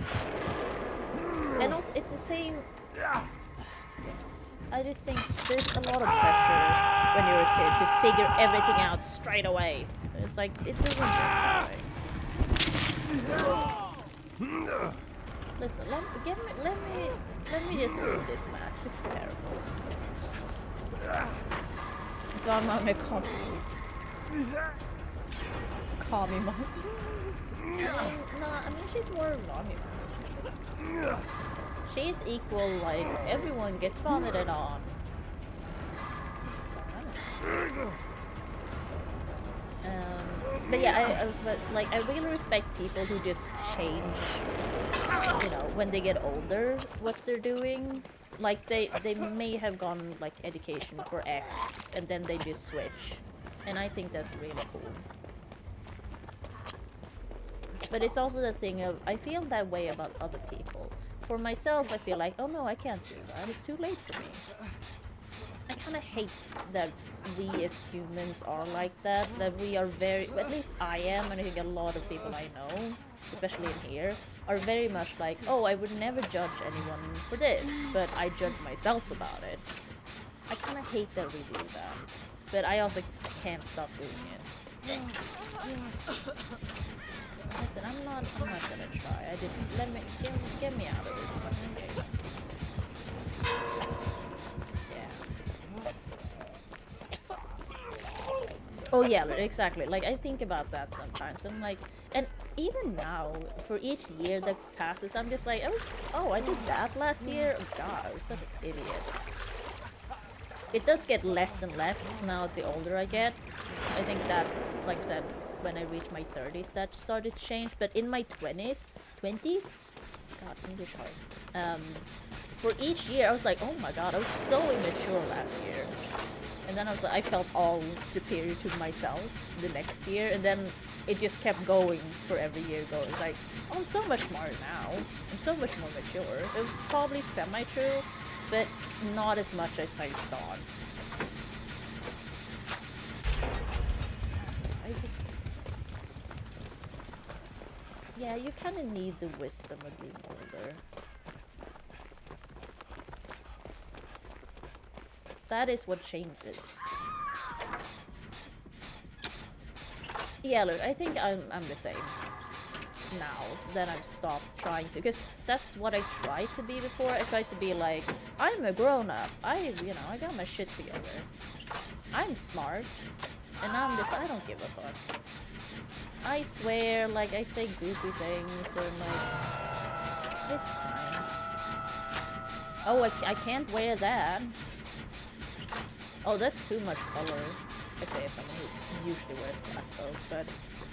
and also it's the same. I just think there's a lot of pressure when you're a kid to figure everything out straight away. It's like it doesn't work that way. Listen, let me just leave this match. This is terrible. So I'm not gonna call me mom. No, I mean she's more Nami. She's equal, like everyone gets vomited on. But yeah, I was like, I really respect people who just change, you know, when they get older, what they're doing. Like they may have gone like education for X and then they just switch, and I think that's really cool. But it's also the thing of, I feel that way about other people. For myself, I feel like, oh no, I can't do that. It's too late for me. I kind of hate that we as humans are like that. That we are very, at least I am, and I think a lot of people I know, especially in here, are very much like, oh, I would never judge anyone for this, but I judge myself about it. I kind of hate that we do that. But I also can't stop doing it. Listen, I'm not gonna try. I just get me out of this fucking game. Yeah. Oh yeah, exactly. Like I think about that sometimes. I'm like, and even now, for each year that passes, I'm just like, I did that last year. Oh god, I was such an idiot. It does get less and less now the older I get. I think that, like I said, when I reached my 30s, that started to change. But in my 20s, god, English hard. For each year, I was like, oh my god, I was so immature last year. And then I was like, I felt all superior to myself the next year, and then it just kept going for every year going. It's like, oh, I'm so much smarter now. I'm so much more mature. It was probably semi-true, but not as much as I thought. Yeah, you kind of need the wisdom of being older. That is what changes. Yeah, look, I think I'm the same now that I've stopped trying to, because that's what I tried to be before. I tried to be like, I'm a grown-up. I got my shit together. I'm smart. And now I'm just, I don't give a fuck. I swear, like, I say goofy things, and like, it's fine. Oh, I can't wear that. Oh, that's too much color. I say as someone who usually wears black clothes, but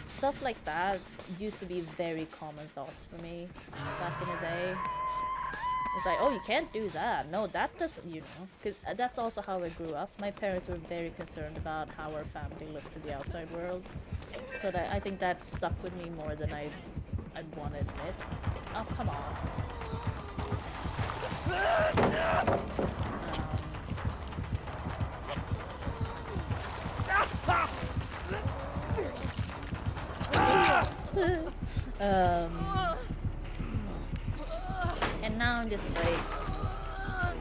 stuff like that used to be very common thoughts for me back in the day. It's like, oh, you can't do that. No, that doesn't, you know. Because that's also how I grew up. My parents were very concerned about how our family looked to the outside world. So that I think that stuck with me more than I'd want to admit. Oh, come on. And now I'm just like,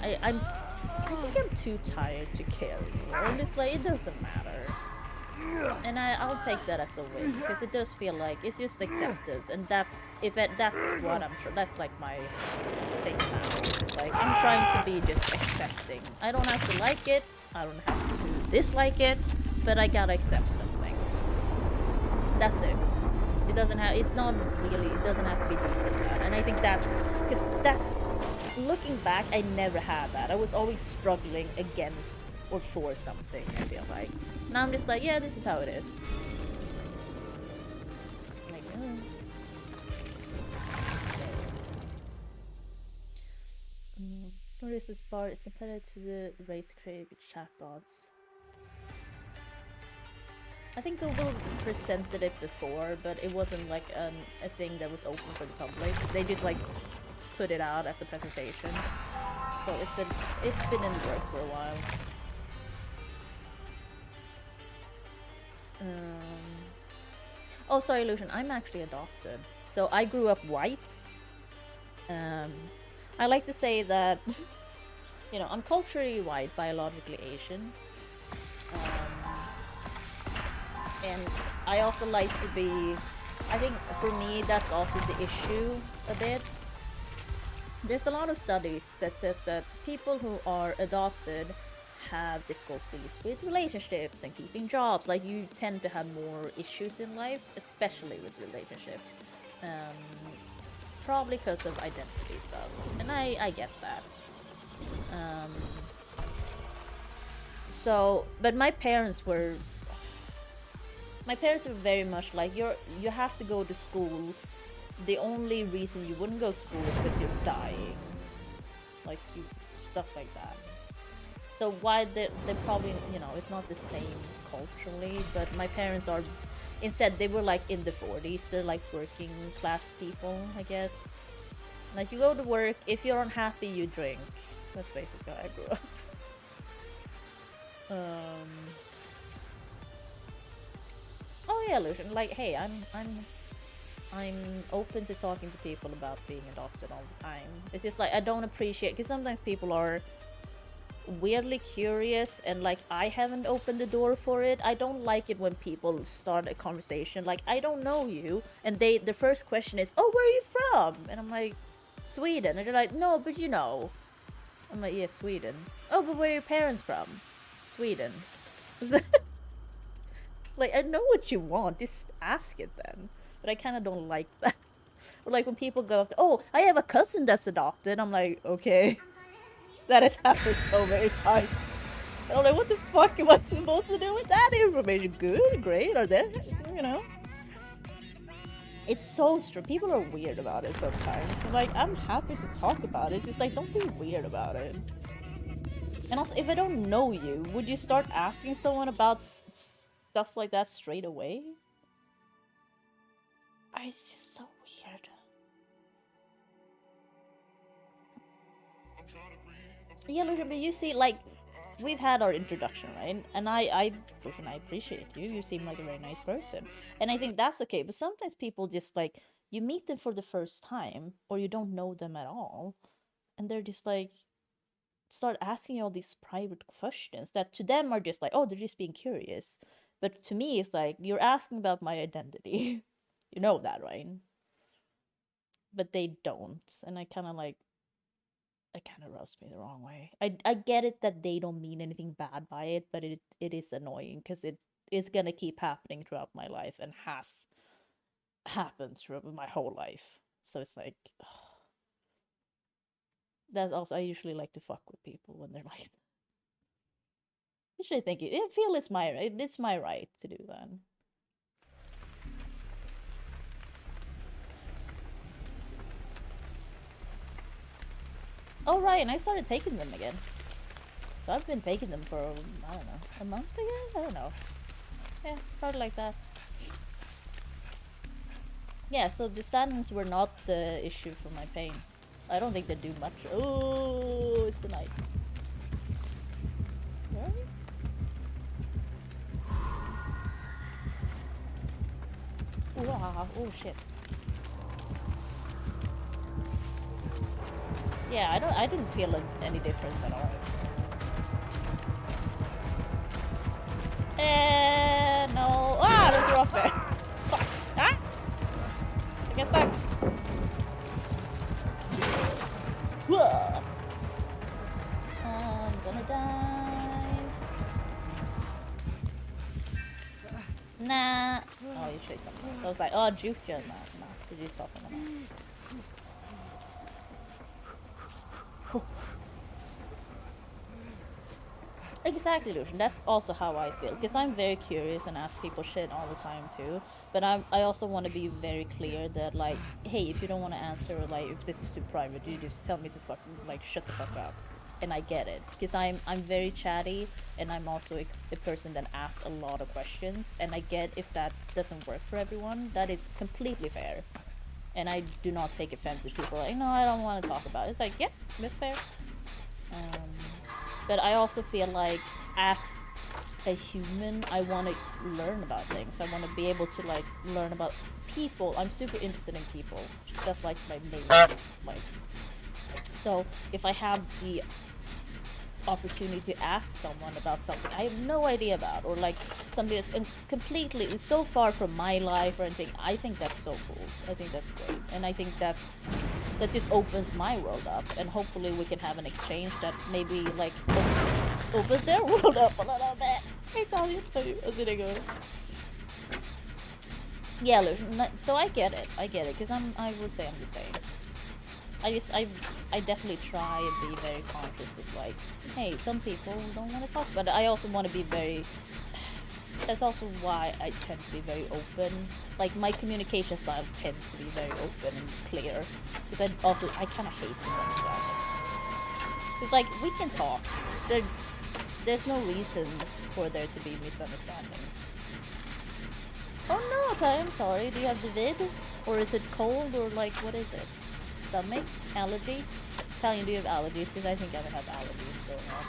I think I'm too tired to care anymore. I'm just like, it doesn't matter. And I'll take that as a win because it does feel like it's just acceptance, and that's what that's like my thing now. It's just like I'm trying to be just accepting. I don't have to like it. I don't have to dislike it, but I gotta accept some things. That's it. It doesn't have. It's not really. It doesn't have to be deeper than that. And I think that's because that's looking back. I never had that. I was always struggling against or for something. I feel like. Now I'm just like, yeah, this is how it is. Like, what is this bar? It's compared to the race created chatbots. I think Google presented it before, but it wasn't like a thing that was open for the public. They just like put it out as a presentation. So it's been in the works for a while. Oh, sorry, Illusion. I'm actually adopted. So I grew up white. I like to say that, you know, I'm culturally white, biologically Asian. And I also like to be, I think for me that's also the issue a bit. There's a lot of studies that says that people who are adopted have difficulties with relationships and keeping jobs. Like you tend to have more issues in life, especially with relationships. Probably because of identity stuff. And I get that. But my parents were very much like you have to go to school. The only reason you wouldn't go to school is because you're dying. Like stuff like that. So why they're probably, you know, it's not the same culturally, but my parents are, instead they were like in the 40s, they're like working class people, I guess. Like you go to work, if you're unhappy you drink. That's basically how I grew up. Oh yeah, Lucian, like hey, I'm open to talking to people about being adopted all the time. It's just like I don't appreciate, because sometimes people are weirdly curious and like I haven't opened the door for it. I don't like it when people start a conversation like I don't know you and the first question is, oh, where are you from? And I'm like, Sweden. And they're like, no, but you know. I'm like, yeah, Sweden. Oh, but where are your parents from? Sweden. Like, I know what you want, just ask it then. But I kind of don't like that. Or like when people go, oh, I have a cousin that's adopted. I'm like, okay. That has happened so many times. And I'm like, what the fuck am I supposed to do with that information? Good, great, or that, you know? It's so strange. People are weird about it sometimes. And like, I'm happy to talk about it. It's just like, don't be weird about it. And also, if I don't know you, would you start asking someone about stuff like that straight away? It's just so weird. Yeah, look, but you see, like, we've had our introduction, right? And I appreciate you. You seem like a very nice person. And I think that's okay. But sometimes people just, like, you meet them for the first time, or you don't know them at all. And they're just, like, start asking you all these private questions that to them are just like, oh, they're just being curious. But to me, it's like, you're asking about my identity. You know that, right? But they don't. And I kind of like, it kind of rubs me the wrong way. I get it that they don't mean anything bad by it, but it is annoying because it is going to keep happening throughout my life and has happened throughout my whole life. So it's like, ugh. That's also, I usually like to fuck with people when they're like, usually think I feel it's my right to do that. Oh, right, and I started taking them again. So I've been taking them for, I don't know, a month again? I don't know. Yeah, probably like that. Yeah, so the stand-ins were not the issue for my pain. I don't think they do much. Oh, it's the night. Where are you? Wow, oh shit. Yeah, I didn't feel any difference at all. you're up there. Fuck. Ah! I get stuck. Whoa. I'm gonna die. Nah. Oh, you showed something. I was like, oh, juke you. No. Did you saw something else? Exactly, Lucian. That's also how I feel. Because I'm very curious and ask people shit all the time too. But I also want to be very clear that, like, hey, if you don't want to answer, like, if this is too private, you just tell me to fucking, like, shut the fuck up. And I get it. Because I'm very chatty, and I'm also a person that asks a lot of questions. And I get if that doesn't work for everyone. That is completely fair. And I do not take offense if people are like, no, I don't want to talk about it. It's like, yeah, that's fair. But I also feel like, as a human, I want to learn about things. I want to be able to, like, learn about people. I'm super interested in people. That's, like, my main, like. So, if I have the opportunity to ask someone about something I have no idea about, or, like, something that's completely so far from my life or anything, I think that's so cool. I think that's great. And I think that just opens my world up, and hopefully we can have an exchange that maybe, like, opens their world up a little bit. I tell you, how's it going? Yeah, so I get it, because I would say I'm the same. I definitely try and be very conscious of, like, hey, some people don't want to talk, but I also want to be very. That's also why I tend to be very open. Like, my communication style tends to be very open and clear. Because I kind of hate misunderstandings. Because, like, we can talk. There's no reason for there to be misunderstandings. Oh no, Ty, I'm sorry. Do you have the vid? Or is it cold? Or, like, what is it? Stomach? Allergy? Italian, do you have allergies? Because I think I have allergies going on.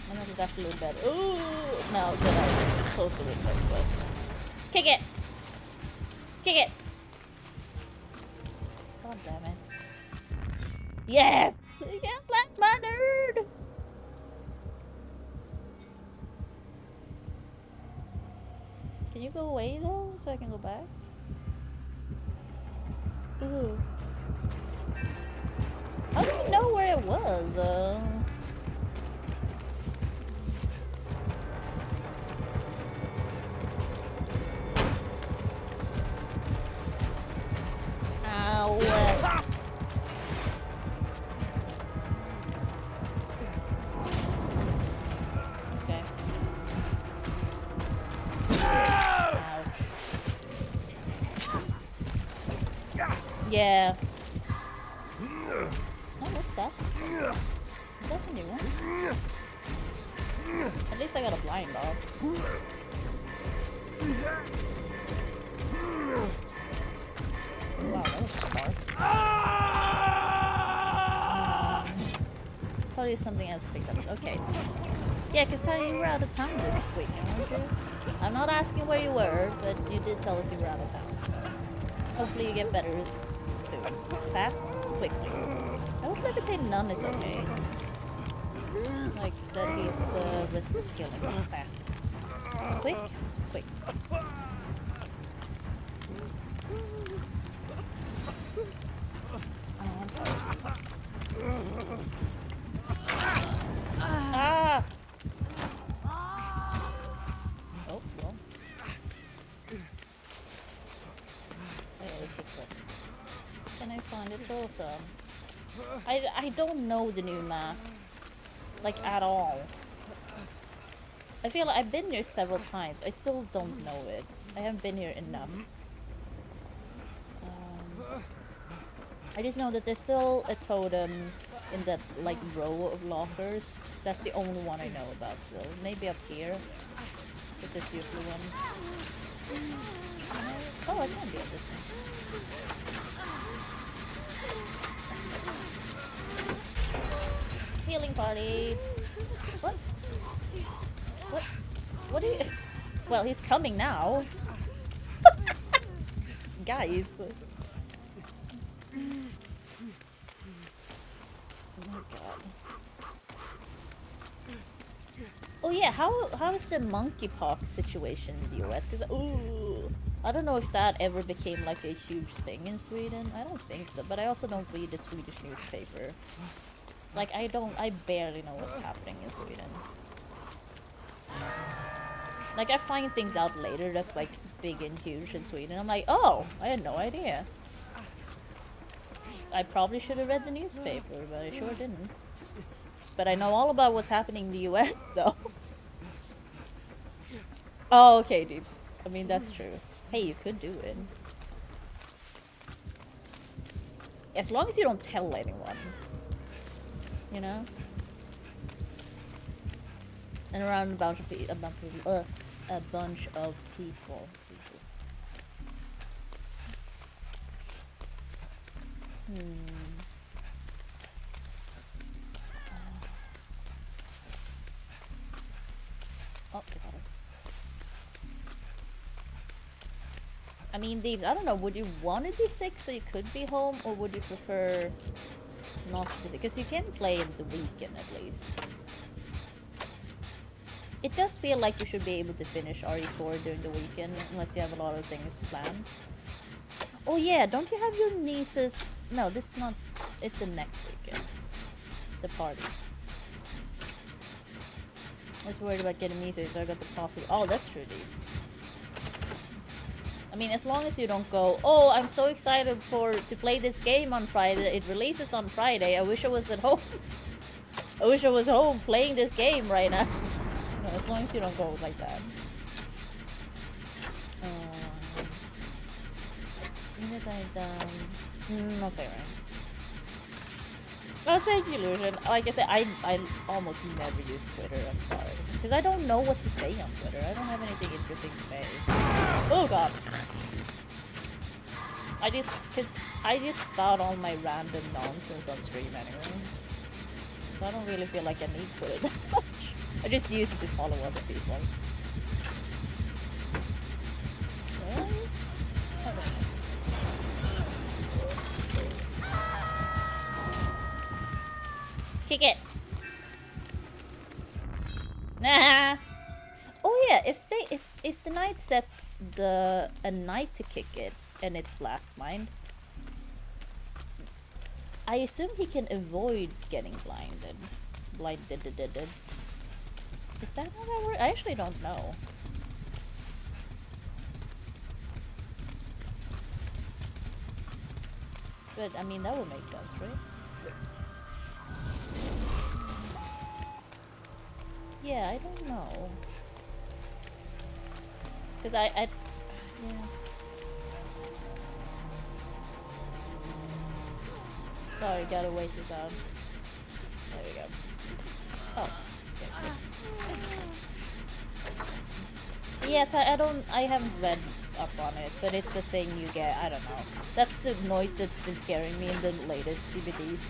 My neck is actually a little bad. Ooh! No, good. I'm close to it, but. Kick it! Kick it! God damn it. Yeah! You can't blast my nerd! Can you go away, though, so I can go back? Ooh. How do you know where it was, though? Ow. Okay. Ouch. Yeah. Oh, what's that? Is that a new one? At least I got a blind dog. Wow, that was far. Probably something else picked up. Okay. Yeah, because Ty, you were out of town this weekend, weren't you? I'm not asking where you were, but you did tell us you were out of town, so hopefully you get better soon. Fast, quickly. I hope levitating none is okay. Like, that he's resist killing fast. Quick. Oh, I'm sorry. Ah! Oh, well. Can I find it also? I don't know the new map. Like, at all. I feel like I've been here several times. I still don't know it. I haven't been here enough. I just know that there's still a totem in that, like, row of lockers. That's the only one I know about still. Maybe up here. It's this usually one. Oh, I can be at this one. Healing party. What? What are you? Well, he's coming now. Guys. Oh my god. Oh yeah, how is the monkeypox situation in the US? Because ooh, I don't know if that ever became like a huge thing in Sweden. I don't think so, but I also don't read the Swedish newspaper. Like I barely know what's happening in Sweden. Like I find things out later that's like big and huge in Sweden. I'm like, oh, I had no idea. I probably should have read the newspaper, but I sure didn't. But I know all about what's happening in the US though. Oh, okay, dude. I mean, that's true. Hey, you could do it. As long as you don't tell anyone. You know? And around a bunch of people. A bunch of people. Jesus. Oh, I got it. I mean, Dave, I don't know. Would you want to be sick so you could be home, or would you prefer not to be sick? Because you can play in the weekend at least. It does feel like you should be able to finish RE4 during the weekend, unless you have a lot of things planned. Oh yeah, don't you have your niece's... No, this is not... It's the next weekend. The party. I was worried about getting nieces, so I got the possible... Oh, that's true, dude. I mean, as long as you don't go, oh, I'm so excited to play this game on Friday. It releases on Friday. I wish I was at home. I wish I was home playing this game right now. No, as long as you don't go like that. Okay, right. Oh, thank you, Lucian. Like I said, I almost never use Twitter. I'm sorry. Because I don't know what to say on Twitter. I don't have anything interesting to say. Oh, God. I just spout all my random nonsense on stream anyway. So I don't really feel like I need Twitter that much. I just use it to follow other people. Really? Kick it! Nah. Oh yeah, if the knight sets a knight to kick it and it's blast mind, I assume he can avoid getting blinded. Is that how that works? I actually don't know. But I mean that would make sense, right? Yeah, I don't know. Cause I yeah. Sorry, gotta wait this out. There we go. Oh. Okay. Yeah, I haven't read up on it, but it's a thing you get, I don't know. That's the noise that's been scaring me in the latest DVDs,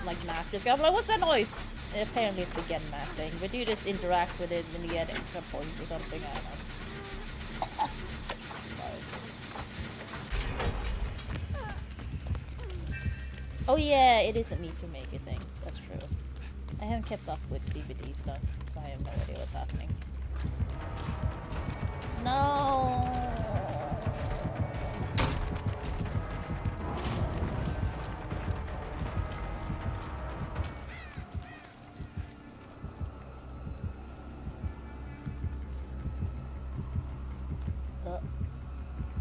like math. Just I'm like, what's that noise? And apparently it's the Gen math thing, but you just interact with it and you get extra points or something, I don't know. Oh yeah, it is a me to make a thing. That's true. I haven't kept up with DVD stuff, so I have no idea what's happening. No.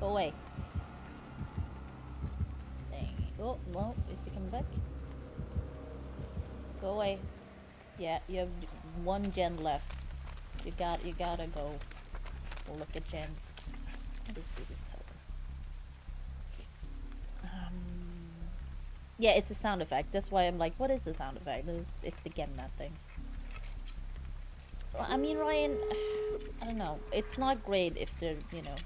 Go away. Oh, well, is he coming back? Go away. Yeah, you have one gen left. You gotta go. Look at gens. Let's do this token. Yeah, it's a sound effect. That's why I'm like, what is the sound effect? It's the gen that thing. Well, I mean, Ryan, I don't know. It's not great if they're, you know,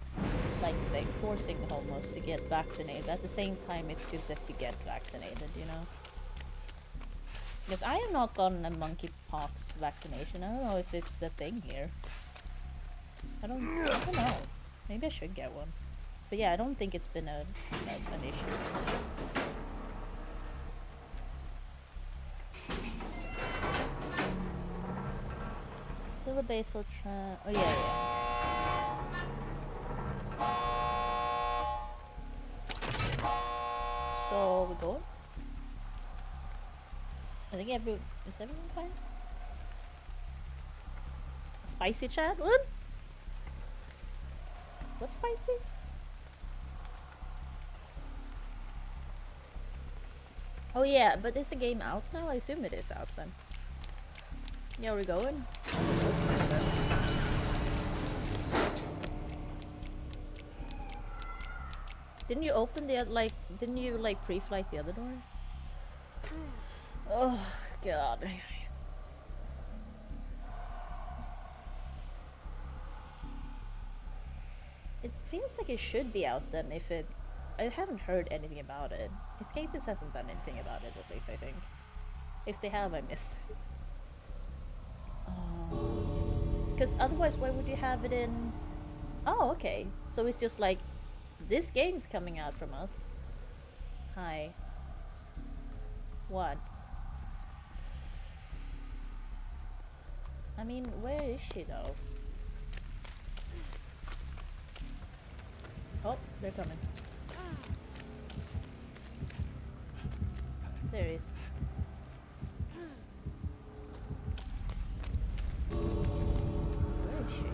like say, forcing the homos to get vaccinated. At the same time, it's good that you get vaccinated, you know? Because I have not gotten a monkeypox vaccination. I don't know if it's a thing here. I don't know. Maybe I should get one. But yeah, I don't think it's been an issue. a base for oh yeah, yeah. So we go. I think is everyone fine? Spicy chat? What? What's spicy? Oh yeah, but is the game out now? I assume it is out then. Yeah, we're going. Didn't you open the didn't you like pre-flight the other door? Oh god. It feels like it should be out then if it... I haven't heard anything about it. Escapist hasn't done anything about it, at least I think. If they have, I missed it. Because otherwise, why would you have it in... Oh, okay. So it's just like, this game's coming out from us. Hi. What? I mean, where is she though? Oh, they're coming. There it is. Where is she?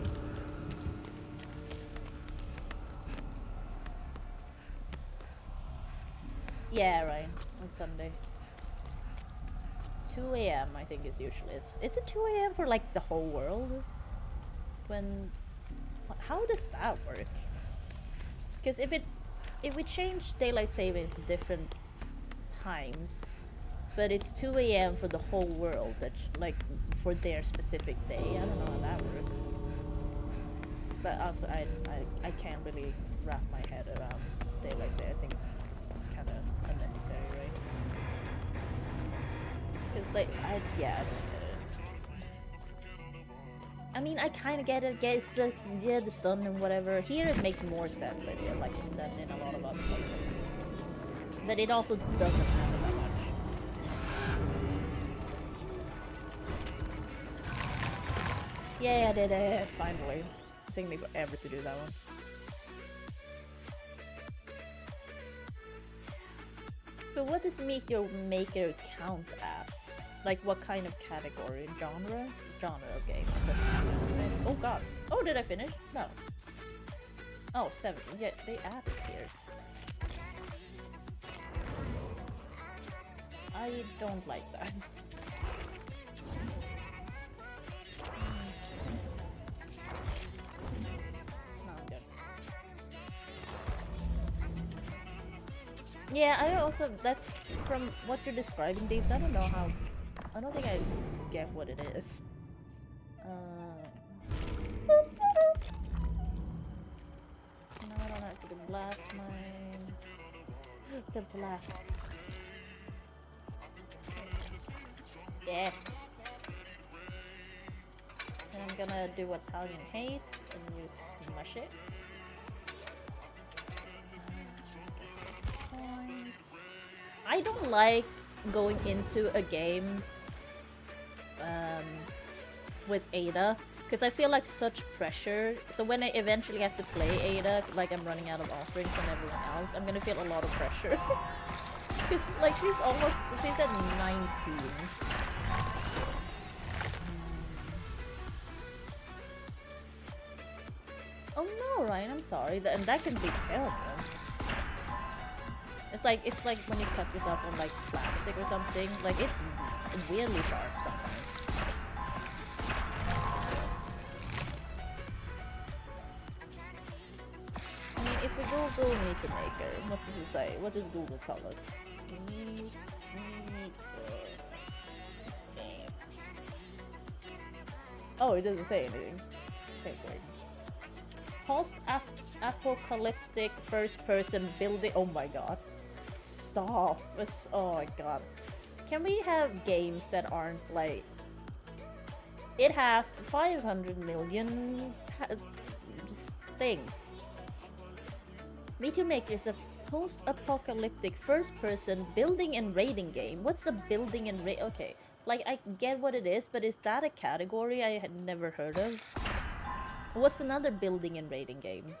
Yeah, right. On Sunday. 2 a.m. I think is usually. Is it 2 a.m. for like the whole world? When... How does that work? Because if we change daylight savings to different times, but it's 2 a.m. for the whole world, that's like for their specific day. I don't know how that works. But also, I can't really wrap my head around daylight saving. I think it's kind of unnecessary, right? Because like, yeah, I don't get it. I mean, I kind of get it. It's the sun and whatever. Here it makes more sense, I feel like, than in a lot of other places. But it also doesn't happen that much. Yeah, I did it finally. It's taking me forever to do that one. So what does Meet Your Maker count as? Like what kind of category? Genre? Genre of game. Oh god. Oh, did I finish? No. Oh, 7. Yeah, they added here. I don't like that. No, I'm good. Yeah, I also, that's from what you're describing, Deeps. I don't know how... I don't think I get what it is. No, I don't have to do blast mine. The blast. Yes. And I'm gonna do what Stallion hates and use Mush It. I don't like going into a game with Ada, because I feel like such pressure. So when I eventually have to play Ada, like I'm running out of offerings and everyone else, I'm gonna feel a lot of pressure. Because like she's at 19. Oh no, Ryan, I'm sorry. And that can be terrible. It's like when you cut yourself on like plastic or something. Like it's weirdly sharp sometimes. I mean, if we Google Meet the Maker, what does it say? What does Google tell us? Meet Oh, it doesn't say anything. Okay, great. Post-apocalyptic first-person building. Oh my god. Stop. Oh my god. Can we have games that aren't like... It has 500 million things. Meet Your Maker is a post-apocalyptic first-person building and raiding game. What's a building and raid? Okay. Like, I get what it is, but is that a category I had never heard of? What's another building and raiding game?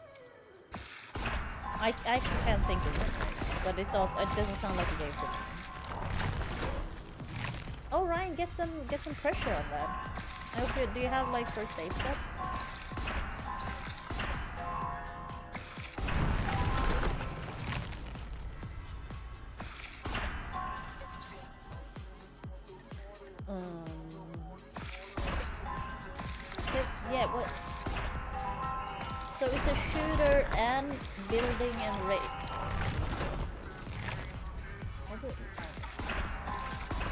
I actually can't think of it right now, but it doesn't sound like a game for me. Oh, Ryan, get some pressure on that. I hope you, do you have like first aid stuff? Yeah, what? So it's a shooter and building and raid.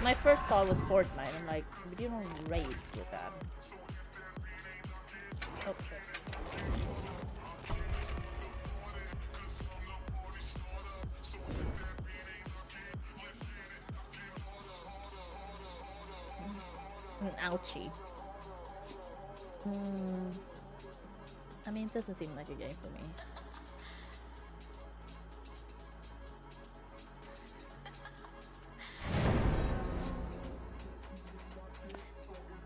My first thought was Fortnite. I'm like, but you don't raid with that. Oh shit. Ouchie. I mean, it doesn't seem like a game for me.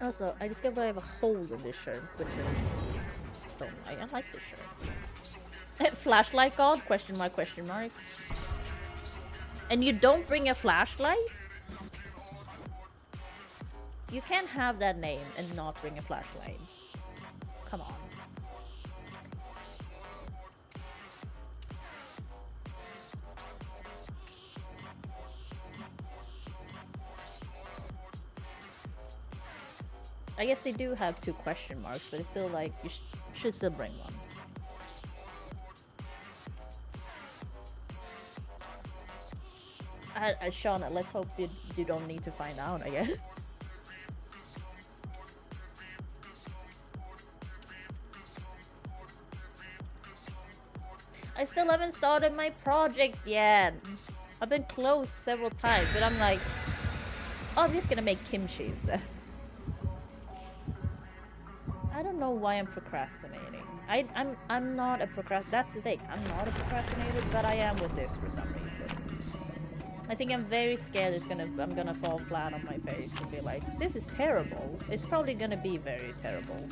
Also, I discovered I have a hole in this shirt, which is don't like. I like this shirt. Flashlight god? Question mark, question mark. And you don't bring a flashlight? You can't have that name and not bring a flashlight. Come on. I guess they do have 2 question marks, but it's still like, you should still bring one. Shauna, let's hope you don't need to find out, I guess. I still haven't started my project yet. I've been close several times, but I'm like, oh, I'm just gonna make kimchi instead. I don't know why I'm procrastinating. I'm not a that's the thing. I'm not a procrastinator, but I am with this for some reason. I think I'm very scared I'm gonna fall flat on my face and be like, this is terrible. It's probably gonna be very terrible.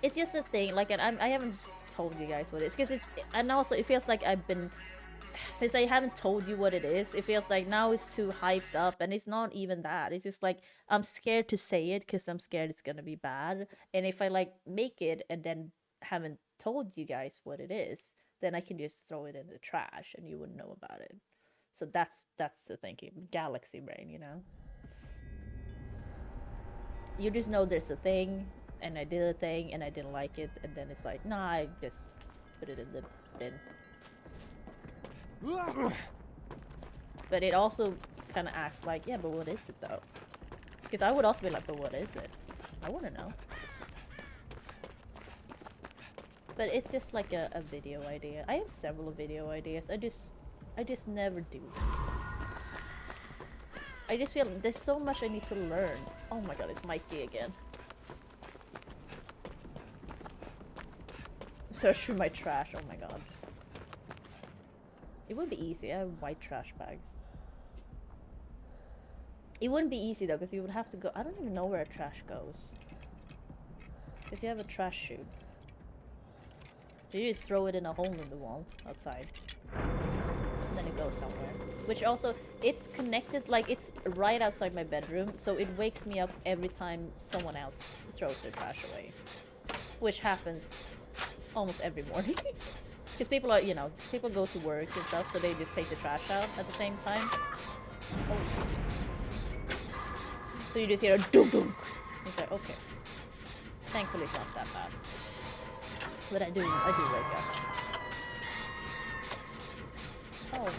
It's just a thing, like, I haven't told you guys what it is, because and also it feels like I've been, since I haven't told you what it is, it feels like now it's too hyped up, and it's not even that. It's just like, I'm scared to say it because I'm scared it's gonna be bad, and if I like make it and then haven't told you guys what it is, then I can just throw it in the trash and you wouldn't know about it. So that's the thinking. Galaxy brain, you know? You just know there's a thing, and I did a thing and I didn't like it, and then it's like, nah, I just put it in the bin. But it also kind of asks like, yeah, but what is it though? Because I would also be like, but what is it? I want to know. But it's just like a video idea. I have several video ideas. I just never do this. I just feel there's so much I need to learn. Oh my god, it's Mikey again. Search through my trash, oh my god. It would be easy, I have white trash bags. It wouldn't be easy though, because you would have to go. I don't even know where a trash goes. Because you have a trash chute. You just throw it in a hole in the wall outside. And then it goes somewhere. Which also, it's connected, like it's right outside my bedroom, so it wakes me up every time someone else throws their trash away. Which happens almost every morning. Because people are, you know, people go to work and stuff, so they just take the trash out at the same time. Oh. So you just hear a dunk dunk. It's like, okay. Thankfully it's not that bad. But I do wake up. Oh, what's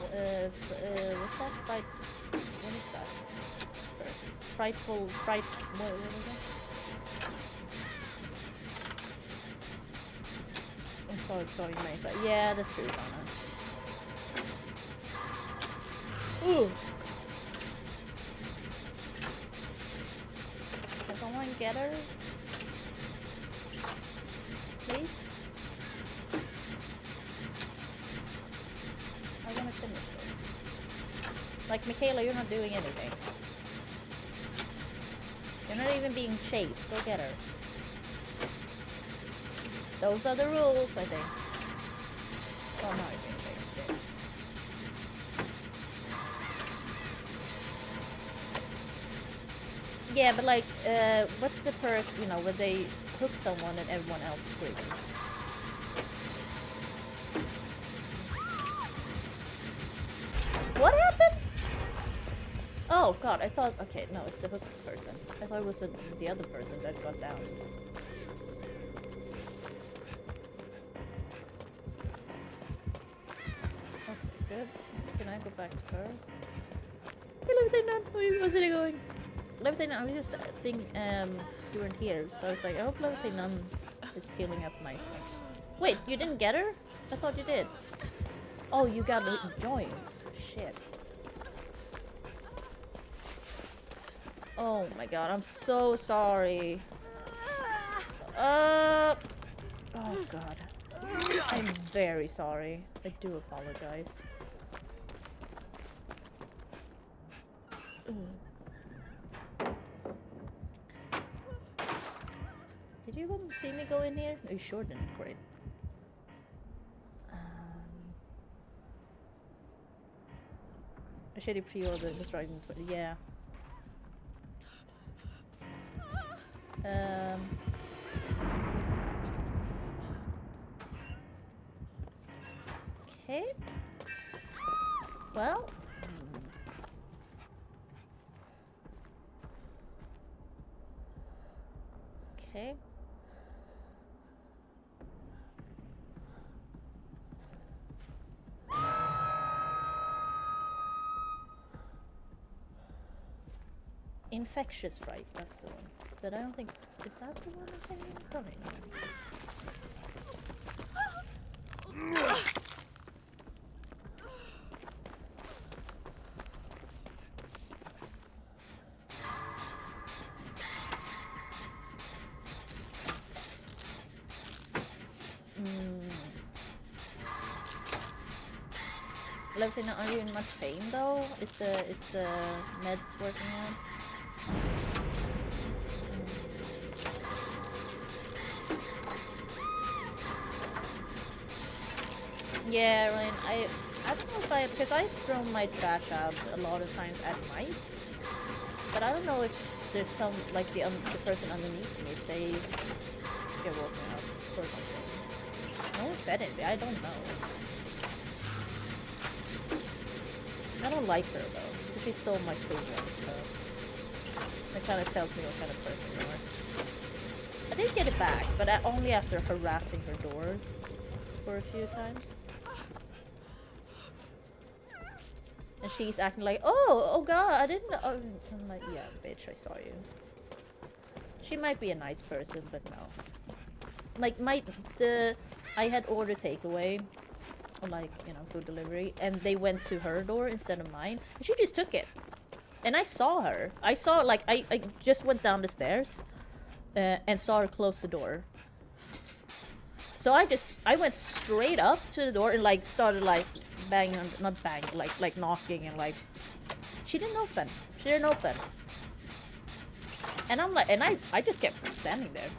that? What is that? Frightful, what is it? I saw it's going nice. Yeah, that's true, Donna. Ooh! Can someone get her? Please? I want to finish this. Like, Michaela, you're not doing anything. You're not even being chased. Go get her. Those are the rules, I think. Oh, no, you're being chased. Shit. Yeah, but like, what's the perk, you know, when they hook someone and everyone else screams? What happened? Oh god, I thought, okay, no, it's the hooked person. I thought it was the other person that got down. Okay, good. Can I go back to her? Hey, Lieutenant, where was it going? Lieutenant, I was just you weren't here, so I was like, I hope Lieutenant is healing up nicely. Wait, you didn't get her? I thought you did. Oh, you got the joints. Shit. Oh my god, I'm so sorry. Oh god. I'm very sorry. I do apologize. Did you even see me go in here? Oh, you sure didn't. Great. I should have pre-ordered this right in yeah. Okay. Well. Okay. Infectious fright, that's the one. But I don't think, is that the one I'm thinking? Probably not. Lieutenant, are you in much pain though? Is the meds working out? Yeah, Ryan, I don't know if because I throw my trash out a lot of times at night, but I don't know if there's some, like the person underneath me, if they get woken up or something. No one said anything, I don't know. I don't like her though, because she stole my food once, so that kind of tells me what kind of person you are. I did get it back, but only after harassing her door for a few times. And she's acting like, oh god, I didn't know. I'm like, yeah, bitch, I saw you. She might be a nice person, but no. Like, I had ordered takeaway, or like, you know, food delivery, and they went to her door instead of mine, and she just took it. And I saw her. I saw, like, I just went down the stairs, and saw her close the door. So I went straight up to the door and, like, started, like, banging on, not banging, like knocking, and, like, she didn't open. She didn't open. And I'm like, and I just kept standing there,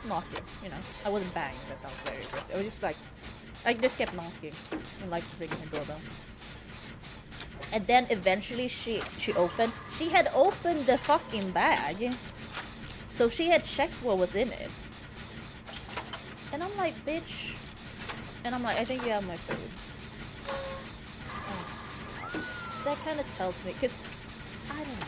knocking, you know. I wasn't banging, that sounds very aggressive. I was just, like, I just kept knocking and, like, ringing her doorbell. And then eventually she opened. She had opened the fucking bag. So she had checked what was in it. And I'm like, bitch. And I'm like, I think you have my food. Oh. That kind of tells me, because I don't know.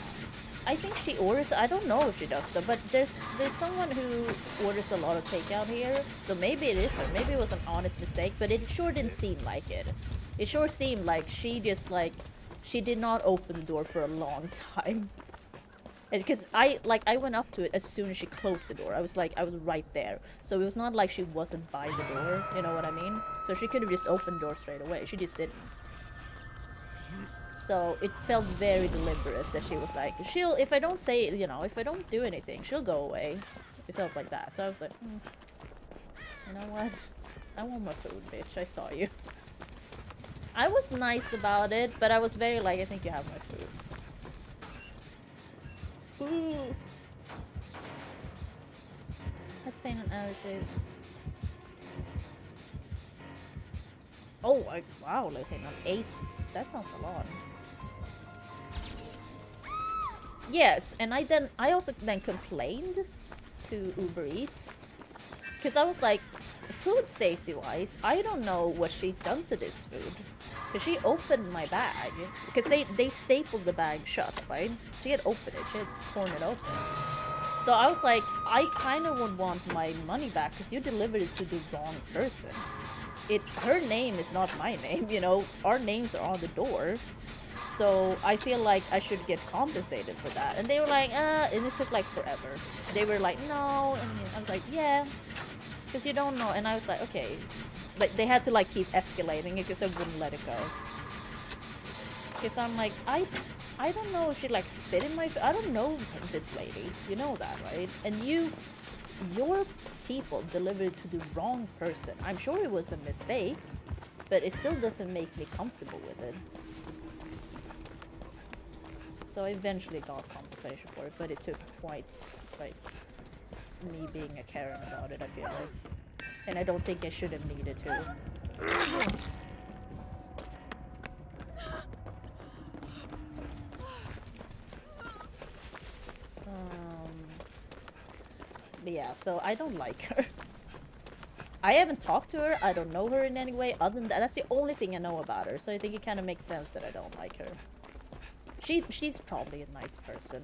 I think she orders, I don't know if she does though, but there's someone who orders a lot of takeout here, so maybe it is her. Maybe it was an honest mistake, but it sure didn't seem like it. It sure seemed like she just, like, she did not open the door for a long time. Because I went up to it as soon as she closed the door. I was right there. So it was not like she wasn't by the door, you know what I mean? So she could have just opened the door straight away. She just didn't. So it felt very deliberate that she was like, if I don't say, you know, if I don't do anything, she'll go away. It felt like that. So I was like, you know what? I want my food, bitch. I saw you. I was nice about it, but I was very like, I think you have my food. Ooh. pain and allergies. Oh, wow, low pain on 8. That sounds a lot. Yes, and I also then complained to Uber Eats because I was like, food safety wise, I don't know what she's done to this food. Because she opened my bag because they stapled the bag shut, right? She had opened it, she had torn it open. So I was like, I kind of would want my money back because you delivered it to the wrong person. Her name is not my name, you know. Our names are on the door. So I feel like I should get compensated for that. And they were like, and it took like forever. They were like, no, and I was like, yeah, because you don't know. And I was like, okay. Like they had to like keep escalating it because I wouldn't let it go. Because I'm like, I don't know if she like spit in my. I don't know this lady. You know that, right? And your people delivered it to the wrong person. I'm sure it was a mistake, but it still doesn't make me comfortable with it. So I eventually got compensation for it, but it took quite, like, me being a Karen about it, I feel like. And I don't think I should have needed to. But yeah, so I don't like her. I haven't talked to her, I don't know her in any way, other than that. That's the only thing I know about her, so I think it kind of makes sense that I don't like her. She's probably a nice person.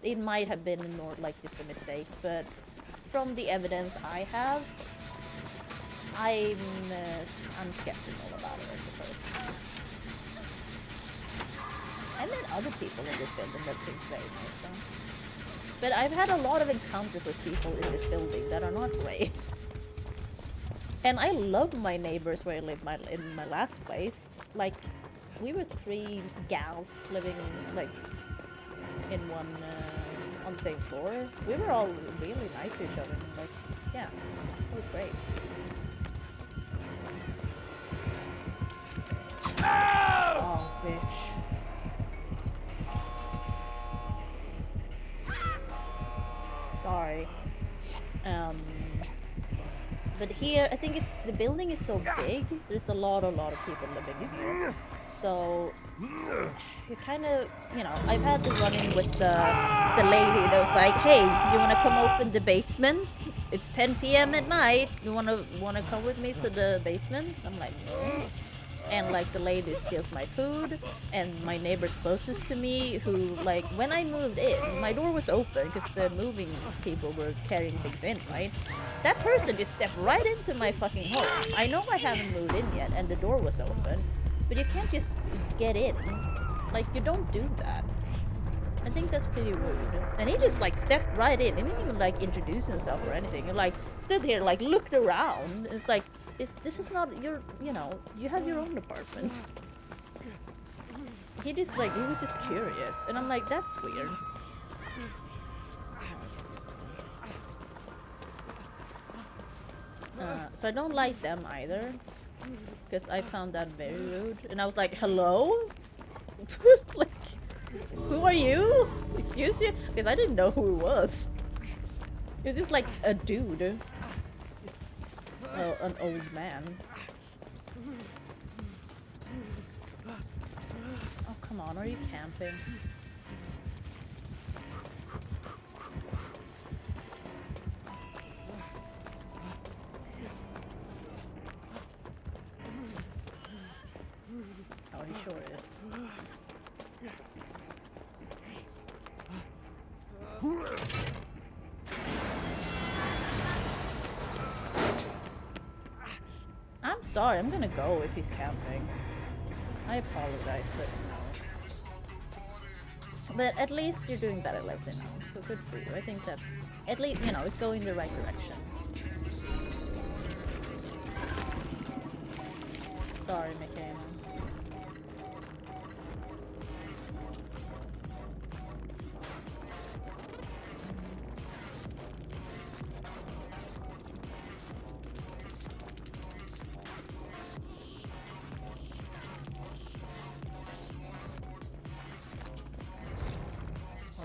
It might have been more like just a mistake, but from the evidence I have, I'm skeptical about it, I suppose. I met other people in this building that seems very nice, though. But I've had a lot of encounters with people in this building that are not great. And I love my neighbors where I lived in my last place. Like, we were 3 gals living like in one on the same floor. We were all really nice to each other. Like, yeah, it was great. Oh, bitch. Sorry. But here, I think the building is so big. There's a lot of people living in here. So you kind of, you know, I've had to run in with the lady that was like, hey, you want to come open the basement? It's 10 p.m. at night. You want to come with me to the basement? I'm like, no. And like the lady steals my food, and my neighbors closest to me, who like when I moved in, my door was open because the moving people were carrying things in, right? That person just stepped right into my fucking home. I know I haven't moved in yet, and the door was open, but you can't just get in. Like, you don't do that. I think that's pretty rude. And he just like stepped right in. He didn't even like introduce himself or anything. He like stood here, like looked around. It's like, this is not your, you know, you have your own apartment. He just like, he was just curious. And I'm like, that's weird. So I don't like them either. Because I found that very rude. And I was like, hello? Like, who are you? Excuse you? Because I didn't know who it was. It was just like a dude. Oh, an old man. Oh, come on. Are you camping? Oh, he sure is. I'm sorry, I'm gonna go if he's camping. I apologize, but no. But at least you're doing better lately now, so good for you. I think that's, at least, you know, it's going the right direction. Sorry, McKenna.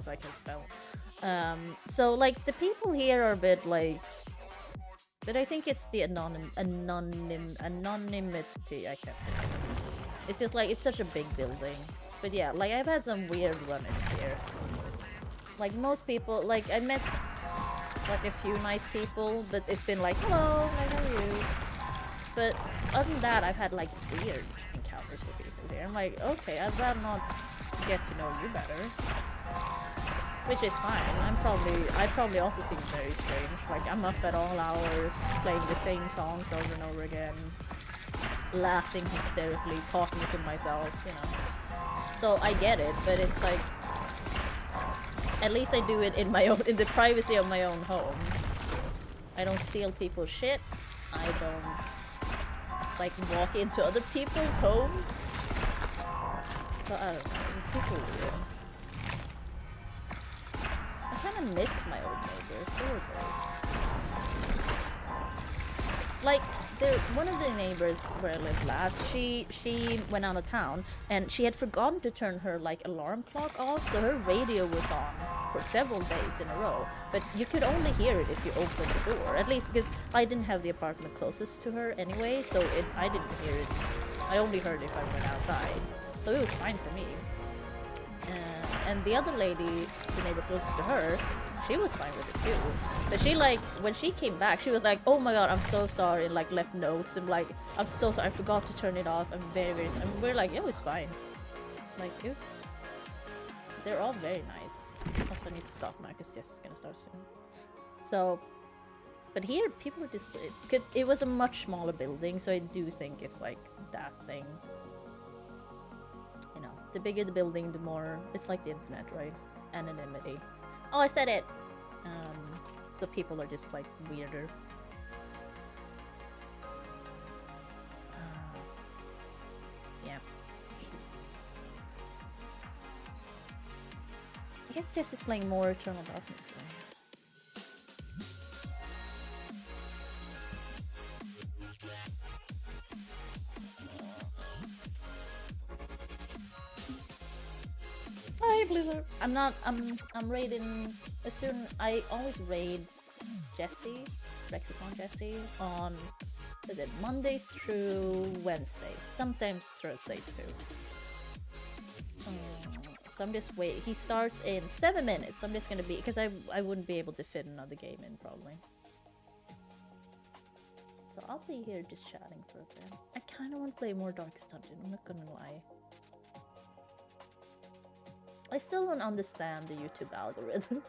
I can spell. So like the people here are a bit like But I think it's the anonymity. I can't say it. It's just like it's such a big building. But yeah, like I've had some weird run-ins here. Like most people, like I met like a few nice people, but it's been like, hello, like how are you? But other than that, I've had like weird encounters with people here. I'm like, okay, I'd rather not get to know you better. Which is fine. I probably also seem very strange. Like I'm up at all hours, playing the same songs over and over again, laughing hysterically, talking to myself, you know. So I get it, but it's like at least I do it in my own, in the privacy of my own home. I don't steal people's shit. I don't like walk into other people's homes. So I don't know. People are weird. I kind of miss my old neighbors. They were great. Like, one of the neighbors where I lived last, she went out of town and she had forgotten to turn her like alarm clock off, so her radio was on for several days in a row. But you could only hear it if you opened the door. At least because I didn't have the apartment closest to her anyway, so I didn't hear it. I only heard it if I went outside, so it was fine for me. And the other lady, the neighbor closest to her, she was fine with it too. But she like, when she came back, she was like, oh my god, I'm so sorry, and like left notes, and like, I'm so sorry, I forgot to turn it off, I'm very, very sorry. And we're like, it was fine. Like, they're all very nice. Also, I need to stop now, because Jess is gonna start soon. So, but here, people are just, it was a much smaller building, so I do think it's like that thing. You know, the bigger the building, the more, it's like the internet, right? Anonymity. Oh, I said it! The people are just like weirder. Yeah. I guess Jess is playing more Eternal Darkness today. Hi, Blizzard. I'm raiding as soon. I always raid Jesse, Rexicon Jesse, on is it Mondays through Wednesdays, sometimes Thursdays too. So I'm just waiting. He starts in 7 minutes. I'm just gonna be, because I wouldn't be able to fit another game in probably. So I'll be here just chatting for a bit. I kind of want to play more Darkest Dungeon. I'm not gonna lie. I still don't understand the YouTube algorithm.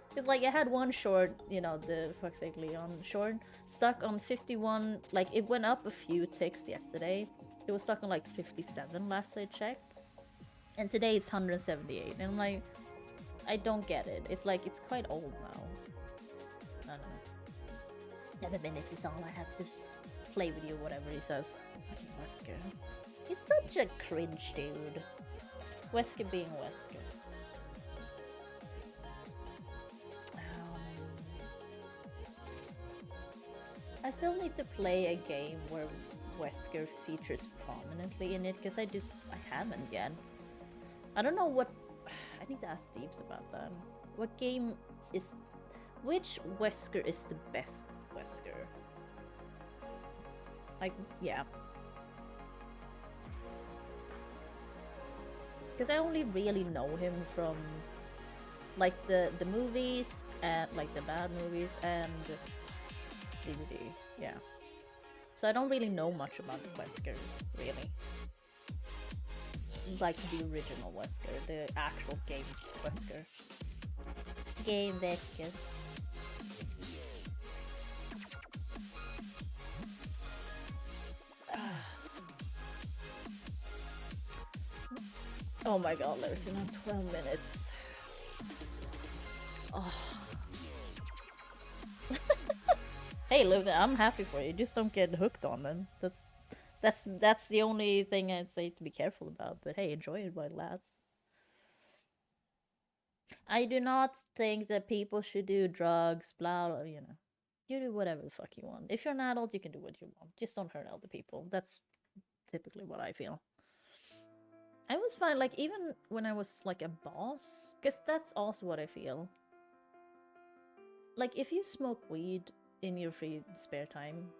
Because, like, I had one short, you know, the fuck's sake Leon short, stuck on 51, like, it went up a few ticks yesterday. It was stuck on, like, 57 last I checked. And today it's 178. And I'm like, I don't get it. It's like, it's quite old now. I don't know. 7 minutes is all I have to just play with you, whatever he says. Fucking Wesker. He's such a cringe dude. Wesker being Wesker. I still need to play a game where Wesker features prominently in it, because I haven't yet. I don't know what... I need to ask Deeps about that. What game is... Which Wesker is the best Wesker? Like, yeah. Because I only really know him from like the movies and like the bad movies and DVD, yeah. So I don't really know much about the Wesker, really. Like the original Wesker, the actual game Wesker. Game Wesker. Oh my god, there's 12 minutes. Oh. Hey, Luna, I'm happy for you. Just don't get hooked on them. That's the only thing I'd say to be careful about. But hey, enjoy it while it lasts. I do not think that people should do drugs, blah, blah, you know. You do whatever the fuck you want. If you're an adult, you can do what you want. Just don't hurt other people. That's typically what I feel. I was fine, like, even when I was, like, a boss. Because that's also what I feel. Like, if you smoke weed, in your free spare time,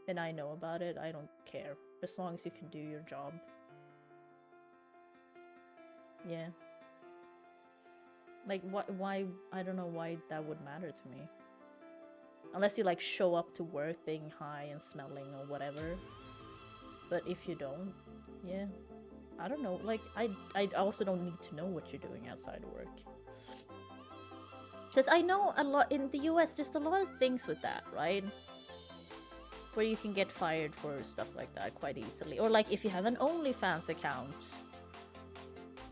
and I know about it, I don't care. As long as you can do your job. Yeah. Like, why, I don't know why that would matter to me. Unless you, like, show up to work being high and smelling or whatever. But if you don't, yeah. I don't know, like, I also don't need to know what you're doing outside of work. Because I know a lot, in the US, there's a lot of things with that, right? Where you can get fired for stuff like that quite easily. Or, like, if you have an OnlyFans account.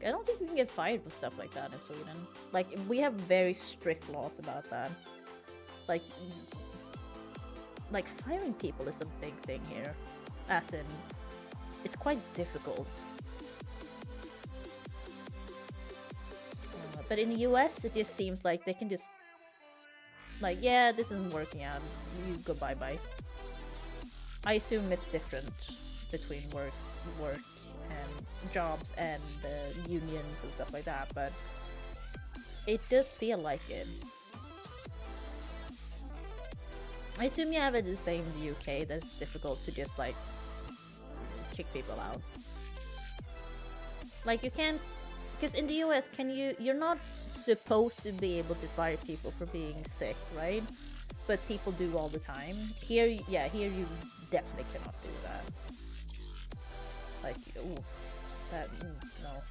I don't think you can get fired for stuff like that in Sweden. Like, we have very strict laws about that. Like, firing people is a big thing here. As in, it's quite difficult. But in the US, it just seems like they can just, like, yeah, this isn't working out. You go bye-bye. I assume it's different between work and jobs and unions and stuff like that, but it does feel like it. I assume you have it the same in the UK, that's difficult to just, like, kick people out. Like, you can't, because in the US, you're not supposed to be able to fire people for being sick, right? But people do all the time. Here you definitely cannot do that. Like, ooh, that, no.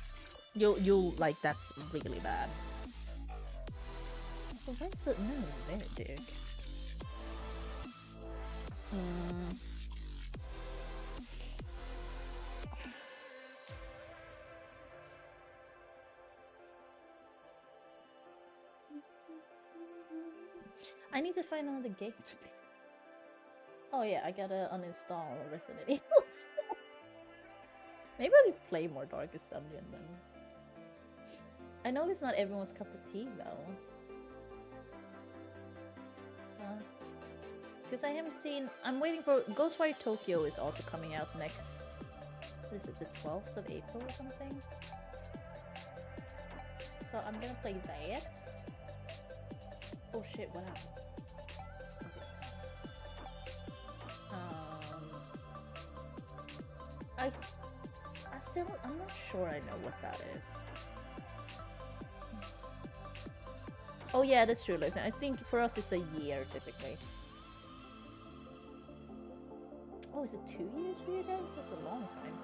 You'll, like, that's really bad. So where's it? No, there, dude. I need to find another game to play. Oh yeah, I gotta uninstall Resident Evil. Maybe I'll just play more Darkest Dungeon then. I know it's not everyone's cup of tea though. So, because I haven't seen. I'm waiting for Ghostwire Tokyo is also coming out next. What is it, the 12th of April or something? So I'm gonna play that. Oh shit! What happened? I'm not sure I know what that is. Oh yeah, that's true. I think for us it's a year typically. Oh, is it 2 years for you guys? That's a long time.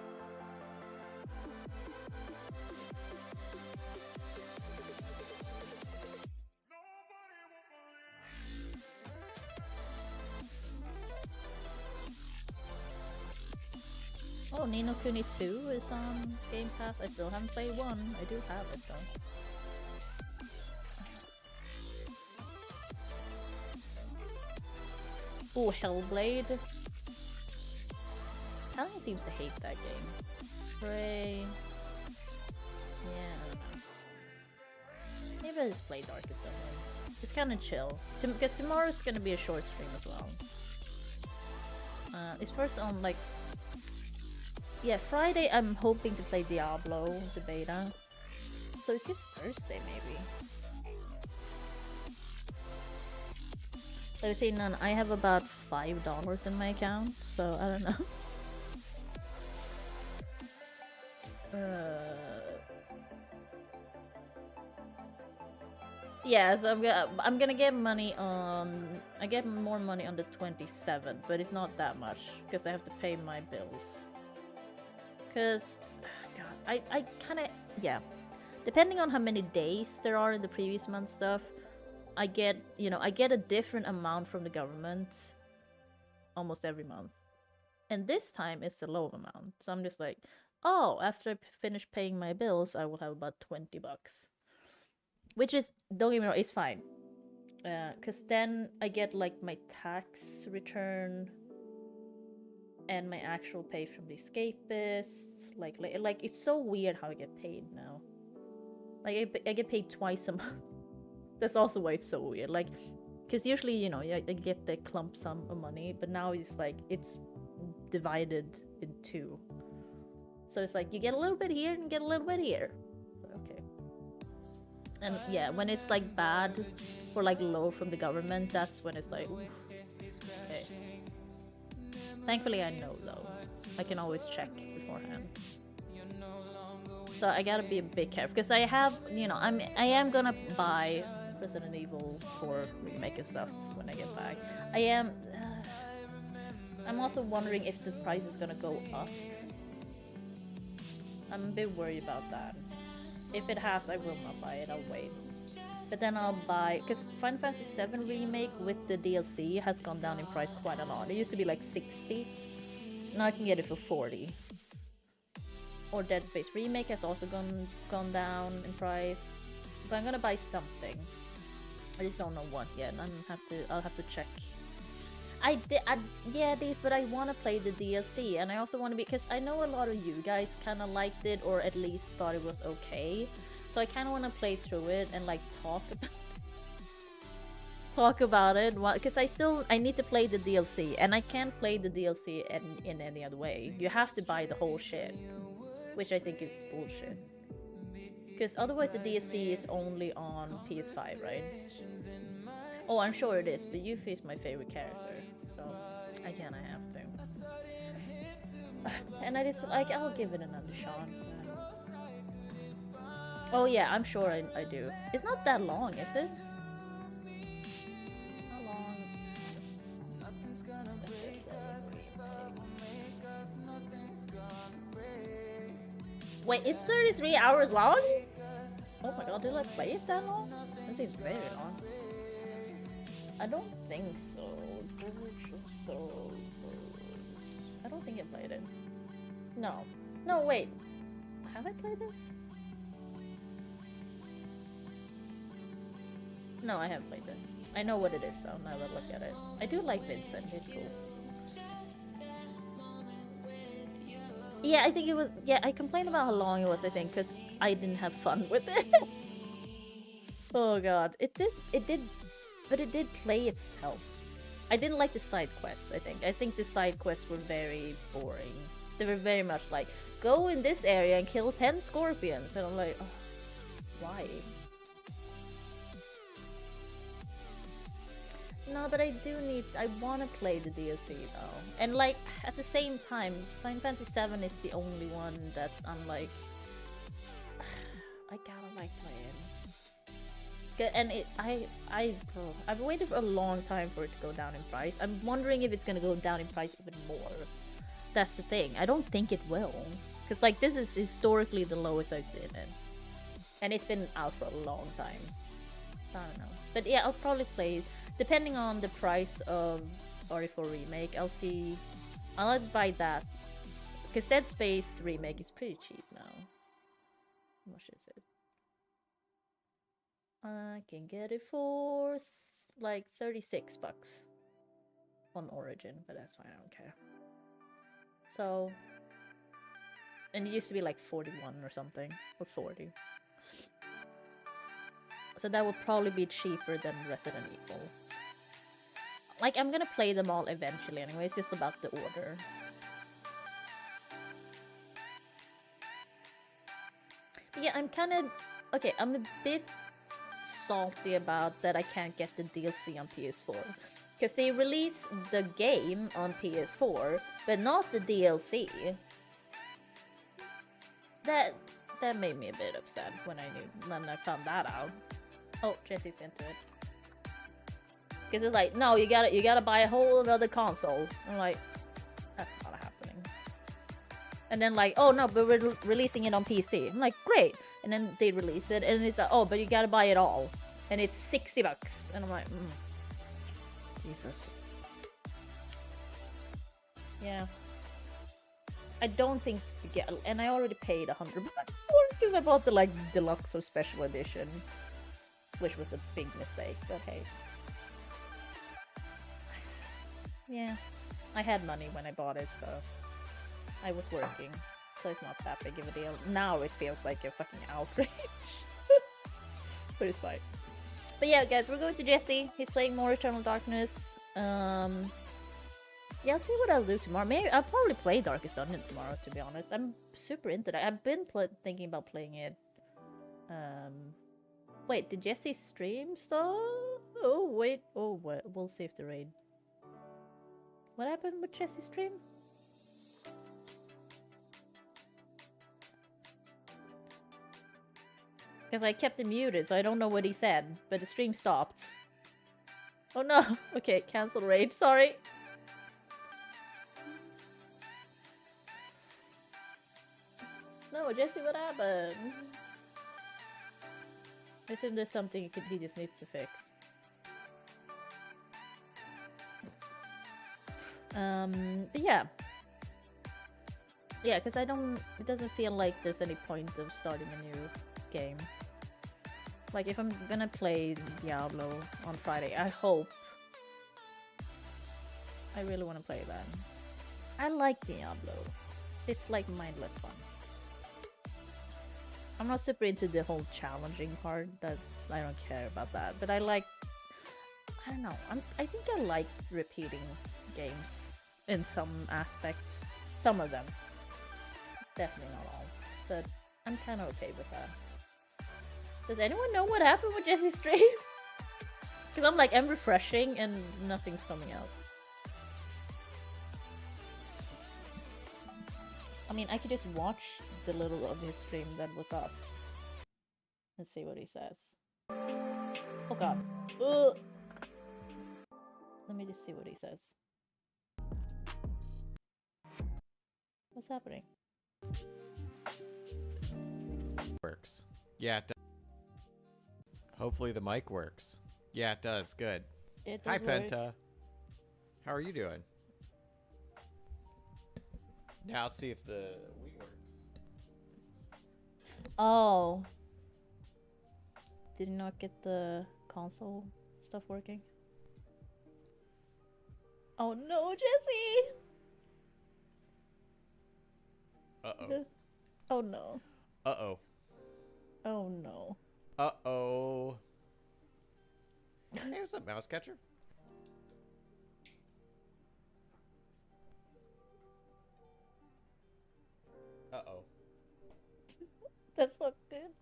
Oh, Ni no Kuni 2 is on Game Pass. I still haven't played 1. I do have it though. Oh, Hellblade. Alan seems to hate that game. Prey. Yeah, I don't know. Maybe I'll just play Darkest Dungeon. It's kind of chill. Because tomorrow's gonna be a short stream as well. It's first on, like... Yeah, Friday I'm hoping to play Diablo, the beta. So it's just Thursday, maybe. Let me see, none. I have about $5 in my account, so I don't know. Yeah, so I'm gonna get money on. I get more money on the 27th, but it's not that much because I have to pay my bills. Because, God, I kind of, yeah. Depending on how many days there are in the previous month stuff, I get, I get a different amount from the government almost every month. And this time it's a low amount. So I'm just like, oh, after I finish paying my bills, I will have about $20. Which is, don't get me wrong, it's fine. Because then I get like my tax return and my actual pay from the escapists. Like it's so weird how I get paid now. Like I get paid twice a month. That's also why it's so weird. Like, because usually, I get the clump sum of money, but now it's like it's divided in two. So it's like you get a little bit here and get a little bit here. So, okay. And yeah, when it's like bad or like low from the government, that's when it's like, oof. Okay. Thankfully I know though. I can always check beforehand. So I gotta be a bit careful because I have, you know, I am gonna buy Resident Evil 4 remake and stuff when I get back. I am. I'm also wondering if the price is gonna go up. I'm a bit worried about that. If it has, I will not buy it. I'll wait. But then I'll buy, because Final Fantasy 7 remake with the DLC has gone down in price quite a lot. It used to be like 60. Now I can get it for 40. Or Dead Space remake has also gone down in price. But I'm gonna buy something. I just don't know what yet. I'll have to check. Yeah, these, but I want to play the DLC, and I also want to be, because I know a lot of you guys kind of liked it, or at least thought it was okay. So I kind of want to play through it and like talk about it, because I need to play the DLC, and I can't play the DLC in any other way. You have to buy the whole shit, which I think is bullshit. Because otherwise the DLC is only on PS5, right? Oh, I'm sure it is, but Yuffie is my favorite character, so I have to. And I just, like, I'll give it another shot. Oh yeah, I'm sure I do. It's not that long, is it? How long? Wait, it's 33 hours long? Oh my god, did I play it that long? That seems very long. I don't think so. I don't think I played it. No. No, wait. Have I played this? No, I haven't played this. I know what it is though, now that I look at it. I do like Vincent, he's cool. Yeah, I think it was... Yeah, I complained about how long it was, I think, because I didn't have fun with it. Oh god. It did... But it did play itself. I didn't like the side quests, I think. I think the side quests were very boring. They were very much like, go in this area and kill 10 scorpions. And I'm like, oh, why? No, but I want to play the DLC though. And like, at the same time, Final Fantasy 7 is the only one that I'm like, I gotta like playing. And I've waited for a long time for it to go down in price. I'm wondering if it's gonna go down in price even more. That's the thing. I don't think it will, because like this is historically the lowest I've seen it, and it's been out for a long time. I don't know, but yeah, I'll probably play depending on the price of RE4 remake. I'll see. I'll buy that because Dead Space remake is pretty cheap now. How much is it? I can get it for like 36 bucks on Origin, but that's fine, I don't care. So, and it used to be like 41 or something, or 40. So that would probably be cheaper than Resident Evil. Like, I'm gonna play them all eventually anyway, it's just about the order. But yeah, I'm kind of... Okay, I'm a bit salty about that I can't get the DLC on PS4. Because they released the game on PS4, but not the DLC. That made me a bit upset when I found that out. Oh, Jesse's into it. Because it's like, no, you gotta buy a whole other console. I'm like, that's not happening. And then like, oh no, but we're releasing it on PC. I'm like, great. And then they release it, and it's like, oh, but you gotta buy it all. And it's 60 bucks. And I'm like, Jesus. Yeah. I don't think you get, and I already paid 100 bucks for it because I bought the like deluxe or special edition, which was a big mistake, but hey. Yeah. I had money when I bought it, so I was working. So it's not that big of a deal. Now it feels like a fucking outrage. But it's fine. But yeah, guys, we're going to Jesse. He's playing more Eternal Darkness. Yeah, I'll see what I'll do tomorrow. Maybe I'll probably play Darkest Dungeon tomorrow, to be honest. I'm super into that. I've been thinking about playing it. Wait, did Jesse stream stuff? Oh, wait. Oh, wait. We'll save the raid. What happened with Jesse's stream? Because I kept him muted, so I don't know what he said, but the stream stopped. Oh no! Okay, cancel raid, sorry. No, Jesse, what happened? I assume there's something he just needs to fix. But yeah. Yeah, because it doesn't feel like there's any point of starting a new game. Like, if I'm gonna play Diablo on Friday, I really want to play that. I like Diablo. It's like mindless fun. I'm not super into the whole challenging part, that I don't care about that, but I don't know, I think I like repeating games in some aspects. Some of them. Definitely not all, but I'm kind of okay with that. Does anyone know what happened with Jesse's stream? Because I'm refreshing and nothing's coming out. I mean, I could just watch the little of his stream that was up and see what he says. Oh god. Ugh. Let me just see what he says. What's happening? Works. Yeah, it does. Hopefully the mic works. Yeah, it does. Good. It Hi, does work. Penta. How are you doing? Now let's see if the Wii works. Oh. Did you not get the console stuff working? Oh no, Jesse! Uh-oh. Oh no. Uh-oh. Oh no. Uh-oh. Hey, what's up, mouse catcher? Uh-oh. That's not good.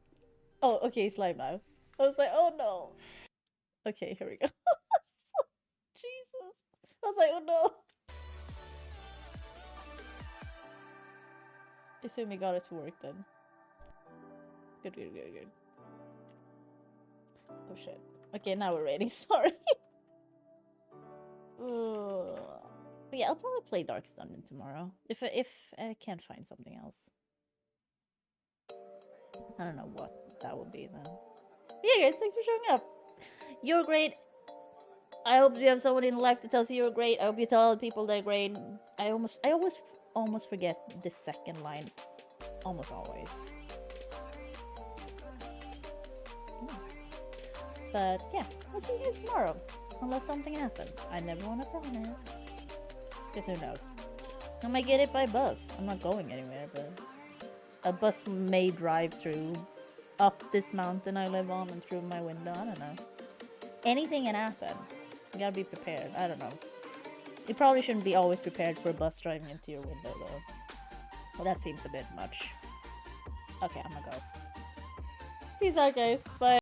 Oh, okay, it's live now. I was like, oh no. Okay, here we go. Jesus. I was like, oh no. Assume we got it to work then. Good, good, good, good. Oh shit. Okay, now we're ready. Sorry. But yeah, I'll probably play Darkest Dungeon tomorrow. If I can't find something else. I don't know what that would be then. But yeah, guys, thanks for showing up. You're great. I hope you have someone in life that tells you you're great. I hope you tell other people they're great. I almost forget the second line. Almost always. But yeah, I'll see you guys tomorrow. Unless something happens. I never want to promise. Because who knows? I might get hit by a bus. I'm not going anywhere, but a bus may drive through up this mountain I live on and through my window. I don't know. Anything can happen. You gotta be prepared. I don't know. You probably shouldn't be always prepared for a bus driving into your window, though. Well, that seems a bit much. Okay, I'm gonna go. Peace out, guys. Bye.